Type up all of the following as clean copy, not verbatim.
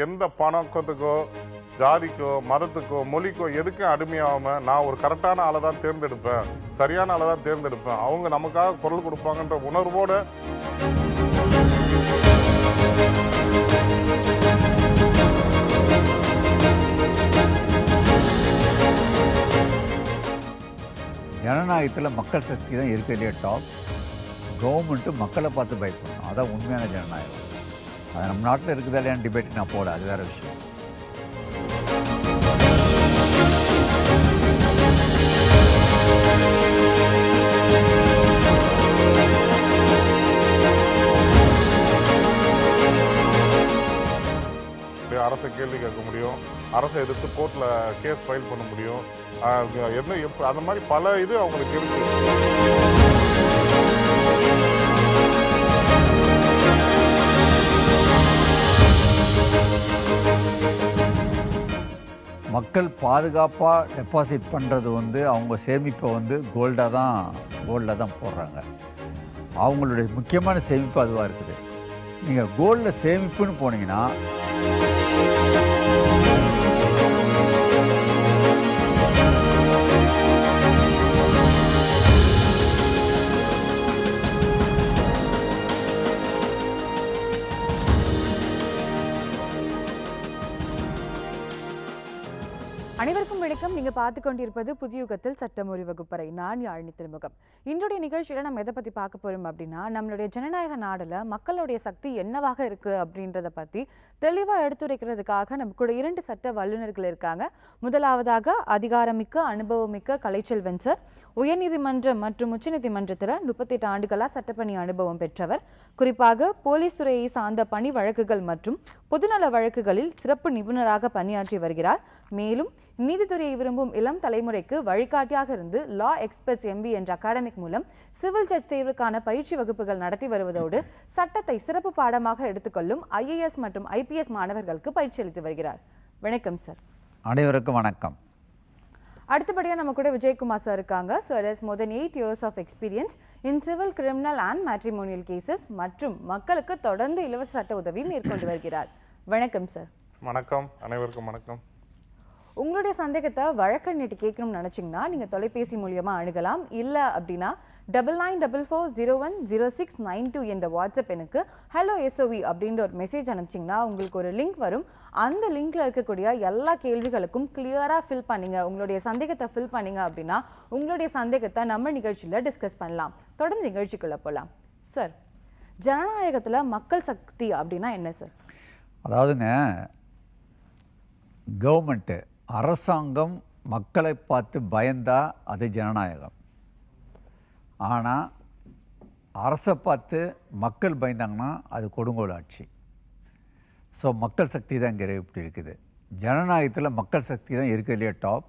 எந்த பணக்கத்துக்கோ ஜாதிக்கோ மதத்துக்கோ மொழிக்கோ எதுக்கும் அடிமையாகாம நான் ஒரு கரெக்டான ஆளை தான் தேர்ந்தெடுப்பேன், சரியான ஆளை தான் தேர்ந்தெடுப்பேன், அவங்க நமக்காக குரல் கொடுப்பாங்கன்ற உணர்வோட ஜனநாயகத்தில் மக்கள் சக்தி தான் இருக்கிறதே டாப். கவர்மெண்ட்டு மக்களை பார்த்து பயப்படணும், அதான் உண்மையான ஜனநாயகம். அது நம்ம நாட்டில் இருக்குதா இல்லையான டிபேட் நான் போகல, அது வேறு விஷயம். அரசை கேள்வி கேட்க முடியும், அரசை எதிர்த்து கோர்ட்டில் கேஸ் ஃபைல் பண்ண முடியும், என்ன அந்த மாதிரி பல இது அவங்களுக்கு இருக்கு. மக்கள் பாதுகாப்பாக டெபாசிட் பண்ணுறது அவங்க சேமிப்பை கோல்டில் தான் போடுறாங்க. அவங்களுடைய முக்கியமான சேமிப்பு அதுவாக இருக்குது. நீங்கள் கோல்டில் சேமிப்புன்னு போனீங்கன்னா அனைவருக்கும் வணக்கம். நீங்க பார்த்து கொண்டிருப்பது புதியுகத்தில் சட்டமொழி வகுப்பறை. நான் யாழினி திருமுகம். இன்றைய நிகழ்ச்சியில நம்ம எதை பத்தி பார்க்க போறோம் அப்படின்னா, நம்மளுடைய ஜனநாயக நாடுல மக்களுடைய சக்தி என்னவாக இருக்கு அப்படின்றத பத்தி தெளிவா எடுத்துரைக்கிறதுக்காக நம்ம கூட 2 சட்ட வல்லுநர்கள் இருக்காங்க. முதலாவதாக அதிகாரமிக்க அனுபவமிக்க கலைச்செல்வன் சார், உயர்நீதிமன்றம் மற்றும் உச்சநீதிமன்றத்தில் 38 ஆண்டுகளா சட்டப்பணி அனுபவம் பெற்றவர். குறிப்பாக போலீஸ் துறையை சார்ந்த பணி வழக்குகள் மற்றும் பொதுநல வழக்குகளில் சிறப்பு நிபுணராக பணியாற்றி வருகிறார். மேலும் நீதித்துறையை விரும்பும் இளம் தலைமுறைக்கு வழிகாட்டியாக இருந்து லா எக்ஸ்பர்ட்ஸ் MB என்ற அகாடமிக் மூலம் சிவில் ஜட்ஜ் தேர்வுக்கான பயிற்சி வகுப்புகள் நடத்தி வருவதோடு சட்டத்தை சிறப்பு பாடமாக எடுத்துக்கொள்ளும் IAS மற்றும் IPS மாணவர்களுக்கு பயிற்சி அளித்து வருகிறார். வணக்கம் சார். அனைவருக்கும் வணக்கம். அடுத்தபடியாக நம்ம கூட விஜயகுமார் சார் இருக்காங்க. Sir has more than 8 years of experience in civil, criminal and matrimonial cases மற்றும் மக்களுக்கு தொடர்ந்து இலவச சட்ட உதவி மேற்கொண்டு வருகிறார். வணக்கம் சார். வணக்கம், அனைவருக்கும் வணக்கம். உங்களுடைய சந்தேகத்தை வழக்கறிஞர்கிட்ட கேட்கணும்னு நினச்சிங்கன்னா நீங்கள் தொலைபேசி மூலியமாக அணுகலாம். இல்லை அப்படின்னா 9944010692 என்ற வாட்ஸ்அப் எனக்கு ஹலோ SOV அப்படின்ற ஒரு மெசேஜ் அனுப்பிச்சிங்கன்னா உங்களுக்கு ஒரு லிங்க் வரும். அந்த லிங்க்ல இருக்கக்கூடிய எல்லா கேள்விகளுக்கும் கிளியராக ஃபில் பண்ணிங்க, உங்களுடைய சந்தேகத்தை ஃபில் பண்ணிங்க அப்படின்னா உங்களுடைய சந்தேகத்தை நம்ம நிகழ்ச்சியில் டிஸ்கஸ் பண்ணலாம். தொடர்ந்து நிகழ்ச்சிக்குள்ளே போகலாம். சார், ஜனநாயகத்தில் மக்கள் சக்தி அப்படின்னா என்ன சார்? அதாவதுங்க, கவர்மெண்ட்டு அரசாங்கம் மக்களை பார்த்து பயந்தா அது ஜனநாயகம். ஆனால் அரசை பார்த்து மக்கள் பயந்தாங்கன்னா அது கொடுங்கோல் ஆட்சி. ஸோ மக்கள் சக்தி தான் இங்கே இப்படி இருக்குது. ஜனநாயகத்தில் மக்கள் சக்தி தான் இருக்கிறதுலையே டாப்.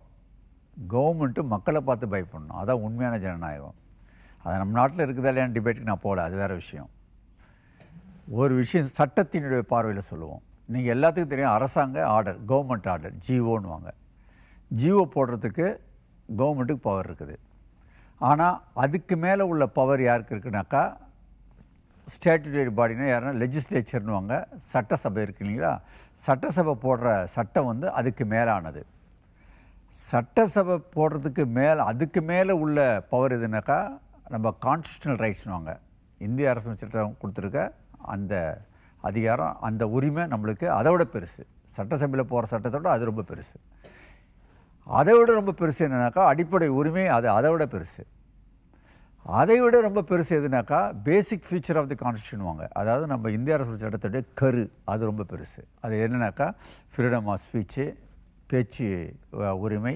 கவர்மெண்ட்டு மக்களை பார்த்து பயப்படணும், அதான் உண்மையான ஜனநாயகம். அது நம்ம நாட்டில் இருக்குதா இல்லையான டிபேட்டுக்கு நான் போகல, அது வேறு விஷயம். ஒரு விஷயம் சட்டத்தினுடைய பார்வையில் சொல்லுவோம். நீங்கள் எல்லாத்துக்கும் தெரியும், அரசாங்க ஆர்டர், கவர்மெண்ட் ஆர்டர், ஜிஓன்னுவாங்க. ஜிஓ போடுறதுக்கு கவர்மெண்ட்டுக்கு பவர் இருக்குது. ஆனால் அதுக்கு மேலே உள்ள பவர் யாருக்கு இருக்குனாக்கா ஸ்டேட்யூட்டரி பாடினா யாருன்னா லெஜிஸ்லேச்சர்னுவாங்க. சட்டசபை இருக்கு இல்லைங்களா, சட்டசபை போடுற சட்டம் அதுக்கு மேலானது. சட்டசபை போடுறதுக்கு அதுக்கு மேலே உள்ள பவர் எதுனாக்கா நம்ம கான்ஸ்டியூஷனல் ரைட்ஸ்னுவாங்க. இந்திய அரசு சட்டம் கொடுத்துருக்க அந்த அதிகாரம், அந்த உரிமை நம்மளுக்கு அதை விட பெருசு. சட்டசபையில் போகிற சட்டத்தோடு அது ரொம்ப பெருசு. அதை விட ரொம்ப பெருசு என்னன்னாக்கா அடிப்படை உரிமை, அது அதை விட பெருசு. அதை விட ரொம்ப பெருசு எதுனாக்கா பேசிக் ஃபீச்சர் ஆஃப் தி கான்ஸ்டியூஷன். அதாவது நம்ம இந்திய அரசு சட்டத்துடைய கரு, அது ரொம்ப பெருசு. அது என்னன்னாக்கா ஃப்ரீடம் ஆஃப் ஸ்பீச்சு, பேச்சு உரிமை,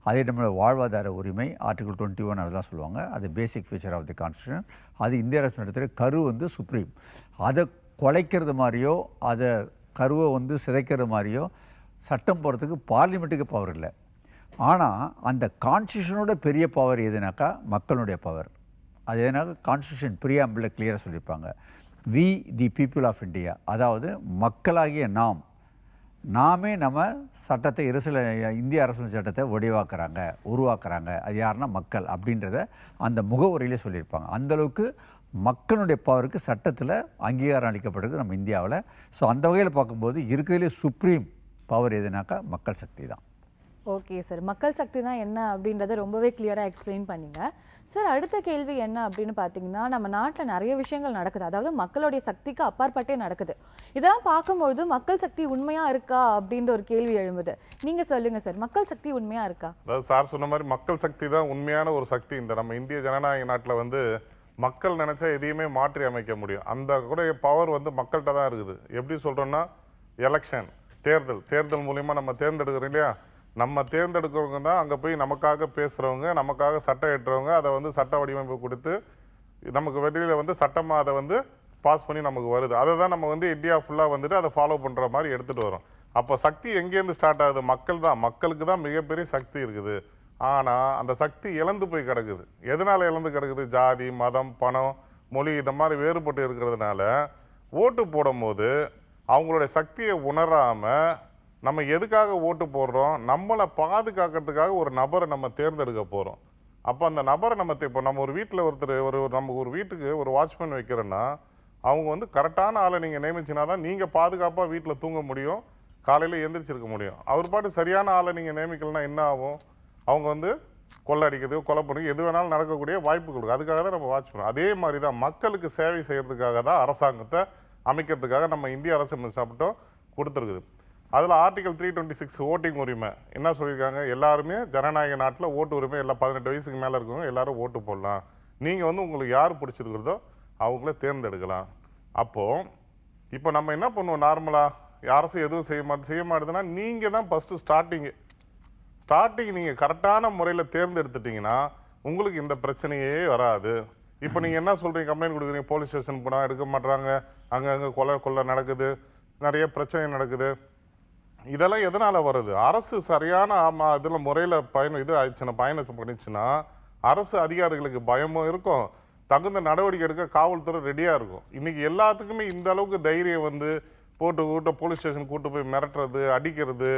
அதே நம்மளோட வாழ்வாதார உரிமை, ஆர்டிகல் 21 அதெல்லாம் சொல்லுவாங்க. அது பேசிக் ஃபீச்சர் ஆஃப் தி கான்ஸ்டியூஷன். அது இந்திய அரசு சட்டத்துடைய கரு சுப்ரீம். அதை குலைக்கிறது மாதிரியோ அதை கருவை சிதைக்கிறது மாதிரியோ சட்டம் போகிறதுக்கு பார்லிமெண்ட்டுக்கு பவர் இல்லை. ஆனால் அந்த கான்ஸ்டியூஷனோட பெரிய பவர் எதுனாக்கா மக்களுடைய பவர். அது எதுனாக்கா கான்ஸ்டியூஷன் ப்ரீஆம்பிளில் கிளியராக சொல்லியிருப்பாங்க, we the people of India. அதாவது மக்களாகிய நாமே நம்ம சட்டத்தை இந்திய அரசியல் சட்டத்தை உருவாக்குறாங்க. அது யாருன்னா மக்கள் அப்படின்றத அந்த முகவுரையிலே சொல்லியிருப்பாங்க. அந்தளவுக்கு மக்களுடைய பவருக்கு சட்டத்தில் அங்கீகாரம் அளிக்கப்பட்டிருக்கு நம்ம இந்தியாவில். ஸோ அந்த வகையில் பார்க்கும்போது இருக்கிறதுலே சுப்ரீம் பவர் எதுனாக்கா மக்கள் சக்தி தான். ஓகே சார், மக்கள் சக்தி தான் என்ன அப்படின்றத ரொம்பவே கிளியராக எக்ஸ்பிளைன் பண்ணீங்க சார். அடுத்த கேள்வி என்ன அப்படின்னு பார்த்தீங்கன்னா, நம்ம நாட்டில் நிறைய விஷயங்கள் நடக்குது, அதாவது மக்களுடைய சக்திக்கு அப்பாற்பட்டே நடக்குது. இதெல்லாம் பார்க்கும்பொழுது மக்கள் சக்தி உண்மையாக இருக்கா அப்படின்ற ஒரு கேள்வி எழும்புது. நீங்கள் சொல்லுங்கள் சார், மக்கள் சக்தி உண்மையாக இருக்கா? அதாவது சார் சொன்ன மாதிரி மக்கள் சக்தி தான் உண்மையான ஒரு சக்தி. இந்த நம்ம இந்திய ஜனநாயக நாட்டில் வந்து மக்கள் நினச்சா எதையுமே மாற்றி அமைக்க முடியும். அந்த கூட பவர் வந்து மக்கள்கிட்ட தான் இருக்குது. எப்படி சொல்கிறோன்னா, எலெக்ஷன் தேர்தல் மூலிமா நம்ம தேர்ந்தெடுக்கிறோம் இல்லையா, நம்ம தேர்ந்தெடுக்கிறவங்க தான் அங்கே போய் நமக்காக பேசுகிறவங்க, நமக்காக சட்டம் ஏற்றுறவங்க, அதை வந்து சட்ட வடிவமைப்பு கொடுத்து நமக்கு வெளியில் வந்து சட்டமாக அதை வந்து பாஸ் பண்ணி நமக்கு வருது. அதை தான் நம்ம வந்து இந்தியா ஃபுல்லாக வந்துட்டு அதை ஃபாலோ பண்ணுற மாதிரி எடுத்துகிட்டு வரோம். அப்போ சக்தி எங்கேருந்து ஸ்டார்ட் ஆகுது? மக்கள் தான். மக்களுக்கு தான் மிகப்பெரிய சக்தி இருக்குது. ஆனால் அந்த சக்தி இழந்து போய் கிடக்குது. எதனால் இழந்து கிடக்குது? ஜாதி, மதம், பணம், மொழி இந்த மாதிரி வேறுபட்டு இருக்கிறதுனால ஓட்டு போடும்போது அவங்களுடைய சக்தியை உணராமல் நம்ம எதுக்காக ஓட்டு போடுறோம்? நம்மளை பாதுகாக்கிறதுக்காக ஒரு நபரை நம்ம தேர்ந்தெடுக்க போகிறோம். அப்போ அந்த நபரை இப்போ நம்ம ஒரு வீட்டில் நம்ம ஒரு வீட்டுக்கு ஒரு வாட்ச்மேன் வைக்கிறோன்னா, அவங்க வந்து கரெக்டான ஆளை நீங்கள் நியமிச்சினா தான் நீங்கள் பாதுகாப்பாக வீட்டில் தூங்க முடியும், காலையில் எழுந்திரிச்சிருக்க முடியும். அவர் பாட்டு சரியான ஆளை நீங்கள் நியமிக்கலன்னா என்ன ஆகும்? அவங்க வந்து கொள்ளை அடிக்கிறது, கொலை பண்ணி எது வேணாலும் நடக்கக்கூடிய வாய்ப்பு கொடுக்கும். அதுக்காக தான் நம்ம வாட்ச் பண்ணோம். அதே மாதிரி தான் மக்களுக்கு சேவை செய்கிறதுக்காக தான் அரசாங்கத்தை அமைக்கிறதுக்காக நம்ம இந்திய அரசு சட்டம் கொடுத்துருக்குது. அதில் ஆர்டிகல் 326 ஓட்டிங் உரிமை என்ன சொல்லியிருக்காங்க? எல்லாருமே ஜனநாயக நாட்டில் ஓட்டு உரிமை எல்லாம் 18 வயசுக்கு மேலே இருக்கவங்க எல்லாரும் ஓட்டு போடலாம். நீங்கள் வந்து உங்களுக்கு யார் பிடிச்சிருக்கிறதோ அவங்கள தேர்ந்தெடுக்கலாம். அப்போது இப்போ நம்ம என்ன பண்ணுவோம்? நார்மலாக அரசு எதுவும் செய்ய மாட்டேதுன்னா நீங்கள் தான் ஃபஸ்ட்டு ஸ்டார்டிங் நீங்கள் கரெக்டான முறையில் தேர்ந்தெடுத்துட்டிங்கன்னா உங்களுக்கு இந்த பிரச்சனையே வராது. இப்போ நீங்கள் என்ன சொல்கிறீங்க? கம்ப்ளைண்ட் கொடுக்குறீங்க, போலீஸ் ஸ்டேஷன் போனால் எடுக்க மாட்டுறாங்க, அங்கங்கே கொள்ளை நடக்குது, நிறைய பிரச்சனை நடக்குது. இதெல்லாம் எதனால் வருது? அரசு சரியான இதில் முறையில் பயணம் பண்ணிச்சுன்னா அரசு அதிகாரிகளுக்கு பயமும் இருக்கும், தகுந்த நடவடிக்கை எடுக்க காவல்துறை ரெடியாக இருக்கும். இன்றைக்கி எல்லாத்துக்குமே இந்த அளவுக்கு தைரியம் வந்து போட்டு போலீஸ் ஸ்டேஷன் கூட்டு போய் மிரட்டுறது, அடிக்கிறது,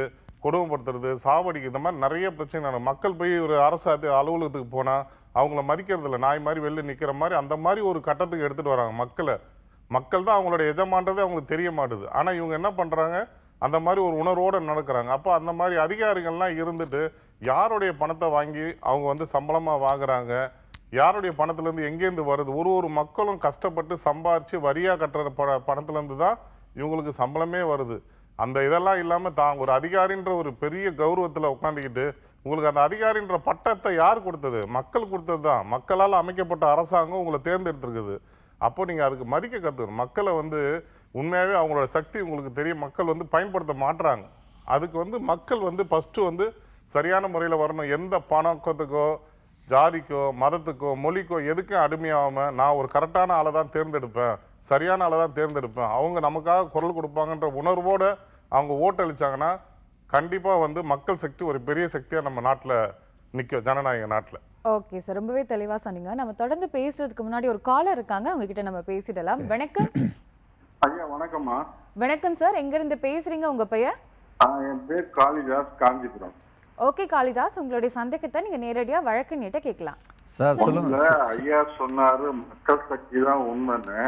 கொடுமைப்படுத்துறது, சாவடிக்கிறது, இந்த மாதிரி நிறைய பிரச்சனை நடக்கும். மக்கள் போய் ஒரு அரசு அலுவலகத்துக்கு போனால் அவங்கள மதிக்கிறது இல்லை, நாய் மாதிரி வெளில நிற்கிற மாதிரி அந்த மாதிரி ஒரு கட்டத்துக்கு எடுத்துகிட்டு வராங்க மக்கள் தான் அவங்களோட எஜமான்றதே அவங்களுக்கு தெரிய மாட்டுது. ஆனால் இவங்க என்ன பண்ணுறாங்க? அந்த மாதிரி ஒரு உணர்வோடு நடக்கிறாங்க. அப்போ அந்த மாதிரி அதிகாரிகள்லாம் இருந்துட்டு யாருடைய பணத்தை வாங்கி அவங்க வந்து சம்பளமாக வாங்குறாங்க, யாருடைய பணத்துலேருந்து எங்கேருந்து வருது? ஒரு மக்களும் கஷ்டப்பட்டு சம்பாரித்து வரியாக கட்டுற பணத்துலேருந்து தான் இவங்களுக்கு சம்பளமே வருது. அந்த இதெல்லாம் இல்லாமல் தான் ஒரு அதிகாரின்ற ஒரு பெரிய கௌரவத்தில் உட்காந்துக்கிட்டு உங்களுக்கு அந்த அதிகாரின்ற பட்டத்தை யார் கொடுத்தது? மக்கள் கொடுத்தது தான். மக்களால் அமைக்கப்பட்ட அரசாங்கம் உங்களை தேர்ந்தெடுத்துருக்குது. அப்போ நீங்கள் அதுக்கு மதிக்க கற்றுக்கணும். மக்களை வந்து உண்மையாகவே அவங்களோட சக்தி உங்களுக்கு தெரியும், மக்கள் வந்து பயன்படுத்த மாட்டுறாங்க. அதுக்கு வந்து மக்கள் வந்து ஃபஸ்ட்டு வந்து சரியான முறையில் வரணும். எந்த பணக்கத்துக்கோ, ஜாதிக்கோ, மதத்துக்கோ, மொழிக்கோ எதுக்கும் அடிமையாகாமல் நான் ஒரு கரெக்டான ஆளை தான் தேர்ந்தெடுப்பேன், சரியான ஆளை தான் தேர்ந்தெடுப்பேன், அவங்க நமக்காக குரல் கொடுப்பாங்கன்ற உணர்வோடு அவங்க ஓட்டளிச்சாங்கன்னா கண்டிப்பாக வந்து மக்கள் சக்தி ஒரு பெரிய சக்தியாக நம்ம நாட்டில் நிற்கும், ஜனநாயக நாட்டில். ஓகே சார், ரொம்பவே தெளிவாக சொன்னீங்க. நம்ம தொடர்ந்து பேசுறதுக்கு முன்னாடி ஒரு காலர் இருக்காங்க, அவங்க கிட்ட நம்ம பேசிடலாம். வணக்கம் ஐயா. வணக்கம்மா. வணக்கம் சார், எங்கிருந்து பேசுறீங்க? உங்க பெயர்? என் பேர் காளிதாஸ், காஞ்சிபுரம். ஓகே காளிதாஸ், உங்களுடைய சந்தேகத்தை நீங்க நேரடியா வழக்கறிஞர்கிட்ட கேட்கலாம். சார் சொல்லுங்க. ஐயா சொன்னாரு மக்கள் சக்தி தான் உண்மைன்னு.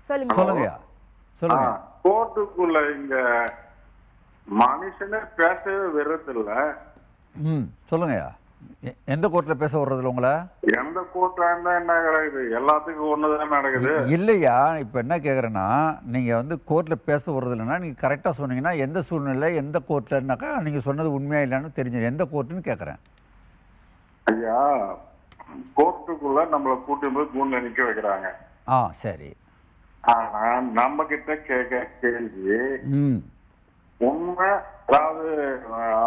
சொல்லுங்க. கோர்ட்டுக்குள்ள இங்க மனுஷனே பேசவே விடுறதில்ல. சொல்லுங்கய்யா. எந்த கோர்ட்டில் பேச வர்றதில்ல உங்களை? எந்த கோர்ட்டா இருந்தா என்ன கிடைக்குது? எல்லாத்துக்கும் ஒண்ணுதான் நடக்குது. இல்லையா, இப்போ என்ன கேட்குறேன்னா, நீங்கள் வந்து கோர்ட்டில் பேச வர்றதில்லைன்னா நீங்கள் கரெக்டாக சொன்னீங்கன்னா எந்த சூழ்நிலை எந்த கோர்ட்லன்னாக்கா நீங்கள் சொன்னது உண்மையா இல்லைன்னு தெரிஞ்சு எந்த கோர்ட்டுன்னு கேட்குறேன். ஐயா, கோர்ட்டுக்குள்ள நம்மளை கூட்டி போய் கூண்டில் நிற்க வைக்கிறாங்க. சரி. ஆனா நம்ம கிட்ட கேட்க கேள்வி உண்மை, அதாவது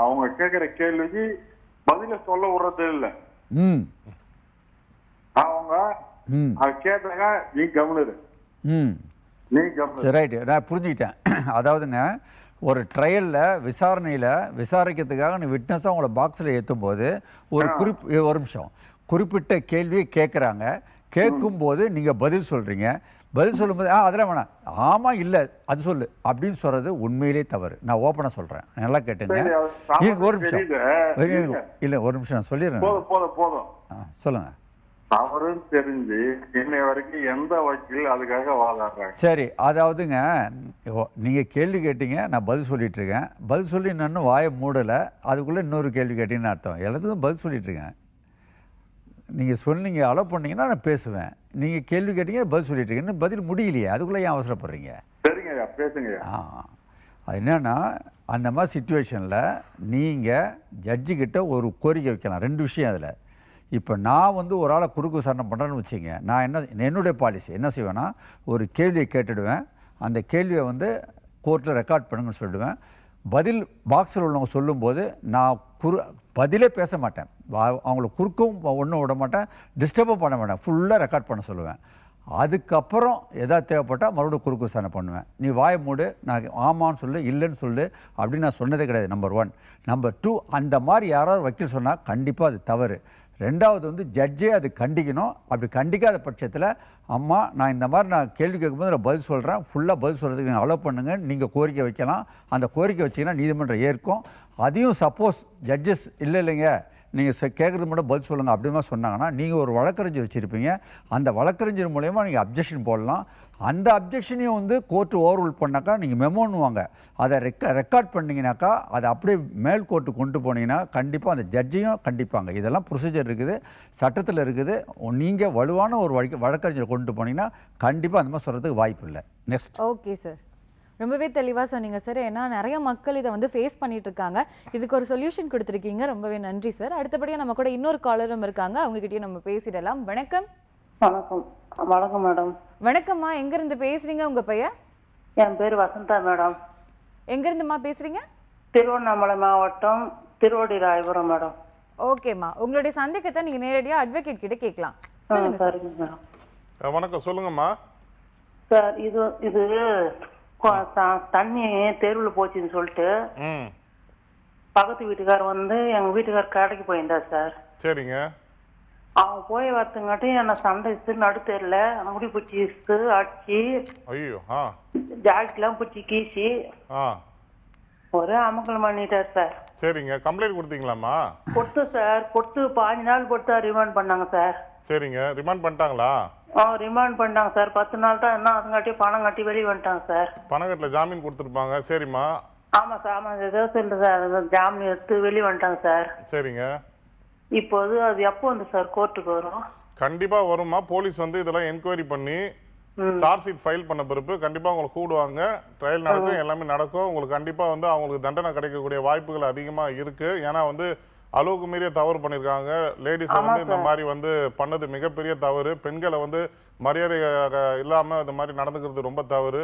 அவங்க கேட்கிற கேள்விக்கு பதில சொல்ல விடுறது இல்ல. அவங்க கேட்டாங்க, நீ கவனிரு, நீ கவனிரு. ரைட்டு, நான் புரிஞ்சுக்கிட்டேன். அதாவதுங்க, ஒரு ட்ரையலில் விசாரிக்கிறதுக்காக நீ விட்னஸாக உங்களை பாக்ஸில் ஏற்றும் போது ஒரு நிமிஷம் குறிப்பிட்ட கேள்வியை கேட்குறாங்க. கேட்கும்போது நீங்கள் பதில் சொல்கிறீங்க. பதில் சொல்லும்போது அதெல்லாம் வேணாம், ஆமாம் இல்லை அது சொல்லு அப்படின்னு சொல்கிறது உண்மையிலே தவறு. நான் ஓப்பனாக சொல்கிறேன், நல்லா கேட்டுங்க. ஒரு நிமிஷம் இல்லை, ஒரு நிமிஷம் நான் சொல்லிடுறேன். போதும். சொல்லுங்கள். தவறுன்னு தெரிஞ்சு இன்னை வரைக்கும் எந்த வக்கீல் அதுக்காக வாதாடுறாங்க? சரி, அதாவதுங்க, நீங்கள் கேள்வி கேட்டீங்க, நான் பதில் சொல்லிகிட்ருக்கேன். பதில் சொல்லி நான் வாயை மூடலை, அதுக்குள்ளே இன்னொரு கேள்வி கேட்டீங்கன்னு அர்த்தம். எல்லாத்துக்கும் பதில் சொல்லிகிட்ருக்கேன். நீங்கள் சொன்னீங்க, அலோவ் பண்ணீங்கன்னா நான் பேசுவேன். நீங்கள் கேள்வி கேட்டீங்க, பதில் சொல்லிகிட்ருக்கேன். இன்னும் பதில் முடியலையே, அதுக்குள்ளே ஏன் அவசரப்படுறீங்க? சரிங்க ஐயா, பேசுங்க ஐயா. அது என்னென்னா, அந்த மாதிரி சுச்சுவேஷனில் நீங்கள் ஜட்ஜிக்கிட்ட ஒரு கோரிக்கை வைக்கலாம். 2 விஷயம் அதில். இப்போ நான் வந்து ஒரு ஆளை குறுக்கு விசாரணை பண்ணுறேன்னு வச்சுங்க, நான் என்னுடைய பாலிசி என்ன செய்வேன்னா, ஒரு கேள்வியை கேட்டுடுவேன். அந்த கேள்வியை வந்து கோர்ட்டில் ரெக்கார்ட் பண்ணுங்கன்னு சொல்லிடுவேன். பதில் பாக்ஸில் உள்ளவங்க சொல்லும்போது நான் பதிலே பேச மாட்டேன். அவங்கள குறுக்கவும் ஒன்றும் விட மாட்டேன், டிஸ்டர்பும் பண்ண மாட்டேன். ஃபுல்லாக ரெக்கார்ட் பண்ண சொல்லுவேன். அதுக்கப்புறம் எதாவது தேவைப்பட்டால் மறுபடியும் குறுக்கு விசாரணை பண்ணுவேன். நீ வாயை மூடு, நான் ஆமான்னு சொல்லு, இல்லைன்னு சொல்லு அப்படின்னு நான் சொன்னதே கிடையாது. நம்பர் 1. நம்பர் 2, அந்த மாதிரி யாராவது வக்கீல் சொன்னால் கண்டிப்பாக அது தவறு. 2வது வந்து ஜட்ஜே அது கண்டிக்கணும். அப்படி கண்டிக்காத பட்சத்தில், அம்மா நான் இந்த மாதிரி நான் கேள்வி கேட்கும்போது நான் பதில் சொல்கிறேன், ஃபுல்லாக பதில் சொல்கிறதுக்கு நீங்கள் அலோவ் பண்ணுங்க, நீங்கள் கோரிக்கை வைக்கலாம். அந்த கோரிக்கை வச்சிங்கன்னா நீதிமன்றம் ஏற்கும். அதையும் சப்போஸ் ஜட்ஜஸ் இல்லைங்க நீங்கள் கேட்குறது மட்டும் பதில் சொல்லுங்கள் அப்படிமா சொன்னாங்கன்னா, நீங்கள் ஒரு வழக்கறிஞர் வச்சுருப்பீங்க. அந்த வழக்கறிஞர் மூலயமா நீங்கள் அப்ஜெக்ஷன் போடலாம். அந்த அப்ஜெக்ஷனையும் வந்து கோர்ட்டு ஓவர்ரூல் பண்ணாக்கா நீங்கள் மெமோன்னுவாங்க. அதை ரெக்கார்ட் பண்ணிங்கனாக்கா அதை அப்படியே மேல் கோர்ட்டு கொண்டு போனீங்கன்னா கண்டிப்பாக அந்த ஜட்ஜையும் கண்டிப்பாங்க. இதெல்லாம் ப்ரொசீஜர் இருக்குது, சட்டத்தில் இருக்குது. நீங்கள் வலுவான ஒரு வழக்கறிஞர் கொண்டு போனீங்கன்னா கண்டிப்பாக அந்த மாதிரி சொல்கிறதுக்கு வாய்ப்பு இல்லை. நெக்ஸ்ட். ஓகே சார், ரொம்பவே தெளிவாக சொன்னீங்க சார். ஏன்னா நிறைய மக்கள் இதை வந்து ஃபேஸ் பண்ணிட்டு இருக்காங்க. இதுக்கு ஒரு சொல்யூஷன் கொடுத்துருக்கீங்க, ரொம்பவே நன்றி சார். அடுத்தபடியாக நம்ம கூட இன்னொரு காலரும் இருக்காங்க, அவங்ககிட்டயும் நம்ம பேசிடலாம். வணக்கம். வணக்கம். வணக்கம் மேடம். வணக்கம்மா, எங்கேருந்து பேசுறீங்க? உங்கள் பெயர்? என் பேர் வசந்தா மேடம். எங்கேருந்துமா பேசுறீங்க? திருவண்ணாமலை மாவட்டம், திருவடி ராயபுரம் மேடம். ஓகேம்மா, உங்களுடைய சந்தேகத்தை நீங்கள் நேரடியாக அட்வொகேட் கிட்ட கேட்கலாம். சொல்லுங்க சார். சரிங்க மேடம். வணக்கம், சொல்லுங்கம்மா. சார், இது தண்ணி தெருவில் போச்சுன்னு சொல்லிட்டு பக்கத்து வீட்டுக்கார் வந்து எங்க வீட்டுக்கார் கடைக்கு போயிருந்தார் சார். சரிங்க. அவங்க போய் வரத்துங்காட்டி என்ன சண்டை நடுத்தெருல முடி பூச்சி அடிச்சு, ஐயோ, ஜாக்கெல்லாம் பூச்சி கீசி ஒரே அமக்கலம் பண்ணிட்டார் சார். சரிங்க. கம்ப்ளைண்ட் கொடுத்தீங்களாம்மா? கொடுத்து சார், கொடுத்து 5 நாள் கொடுத்தா ரிமாண்ட் பண்ணாங்க சார். சரிங்க. ரிமாண்ட் பண்ணிட்டாங்களா? ரிமாண்ட் பண்ணாங்க சார். 10 நாள் தான். என்ன அதுங்காட்டி பணம் கட்டி வெளியே வந்துட்டாங்க சார். பணம் கட்டல, ஜாமீன் கொடுத்துருப்பாங்க. சரிம்மா. ஆமா சார், ஆமா, ஏதோ சொல்லுங்க சார். ஜாமீன் எடுத்து வெளியே வந்துட்டாங்க சார். சரிங்க. இப்போது அது எப்போ வந்து சார் கோர்ட்டுக்கு வரும்? கண்டிப்பா வருமா. போலீஸ் வந்து இதெல்லாம் என்கொயரி பண்ணி சார்ஜ் ஷீட் ஃபைல் பண்ண பிறப்பு கண்டிப்பா உங்களுக்கு கூடுவாங்க. ட்ரையல் நடக்கும், எல்லாமே நடக்கும். உங்களுக்கு கண்டிப்பா வந்து அவங்களுக்கு தண்டனை கிடைக்கக்கூடிய வாய்ப்புகள் அதிகமா இருக்கு. ஏன்னா வந்து அளவுக்கு மீறிய தவறு பண்ணியிருக்காங்க. லேடிஸ் வந்து இந்த மாதிரி வந்து பண்ணது மிகப்பெரிய தவறு. பெண்களை வந்து மரியாதை இல்லாம இந்த மாதிரி நடந்துக்கிறது ரொம்ப தவறு.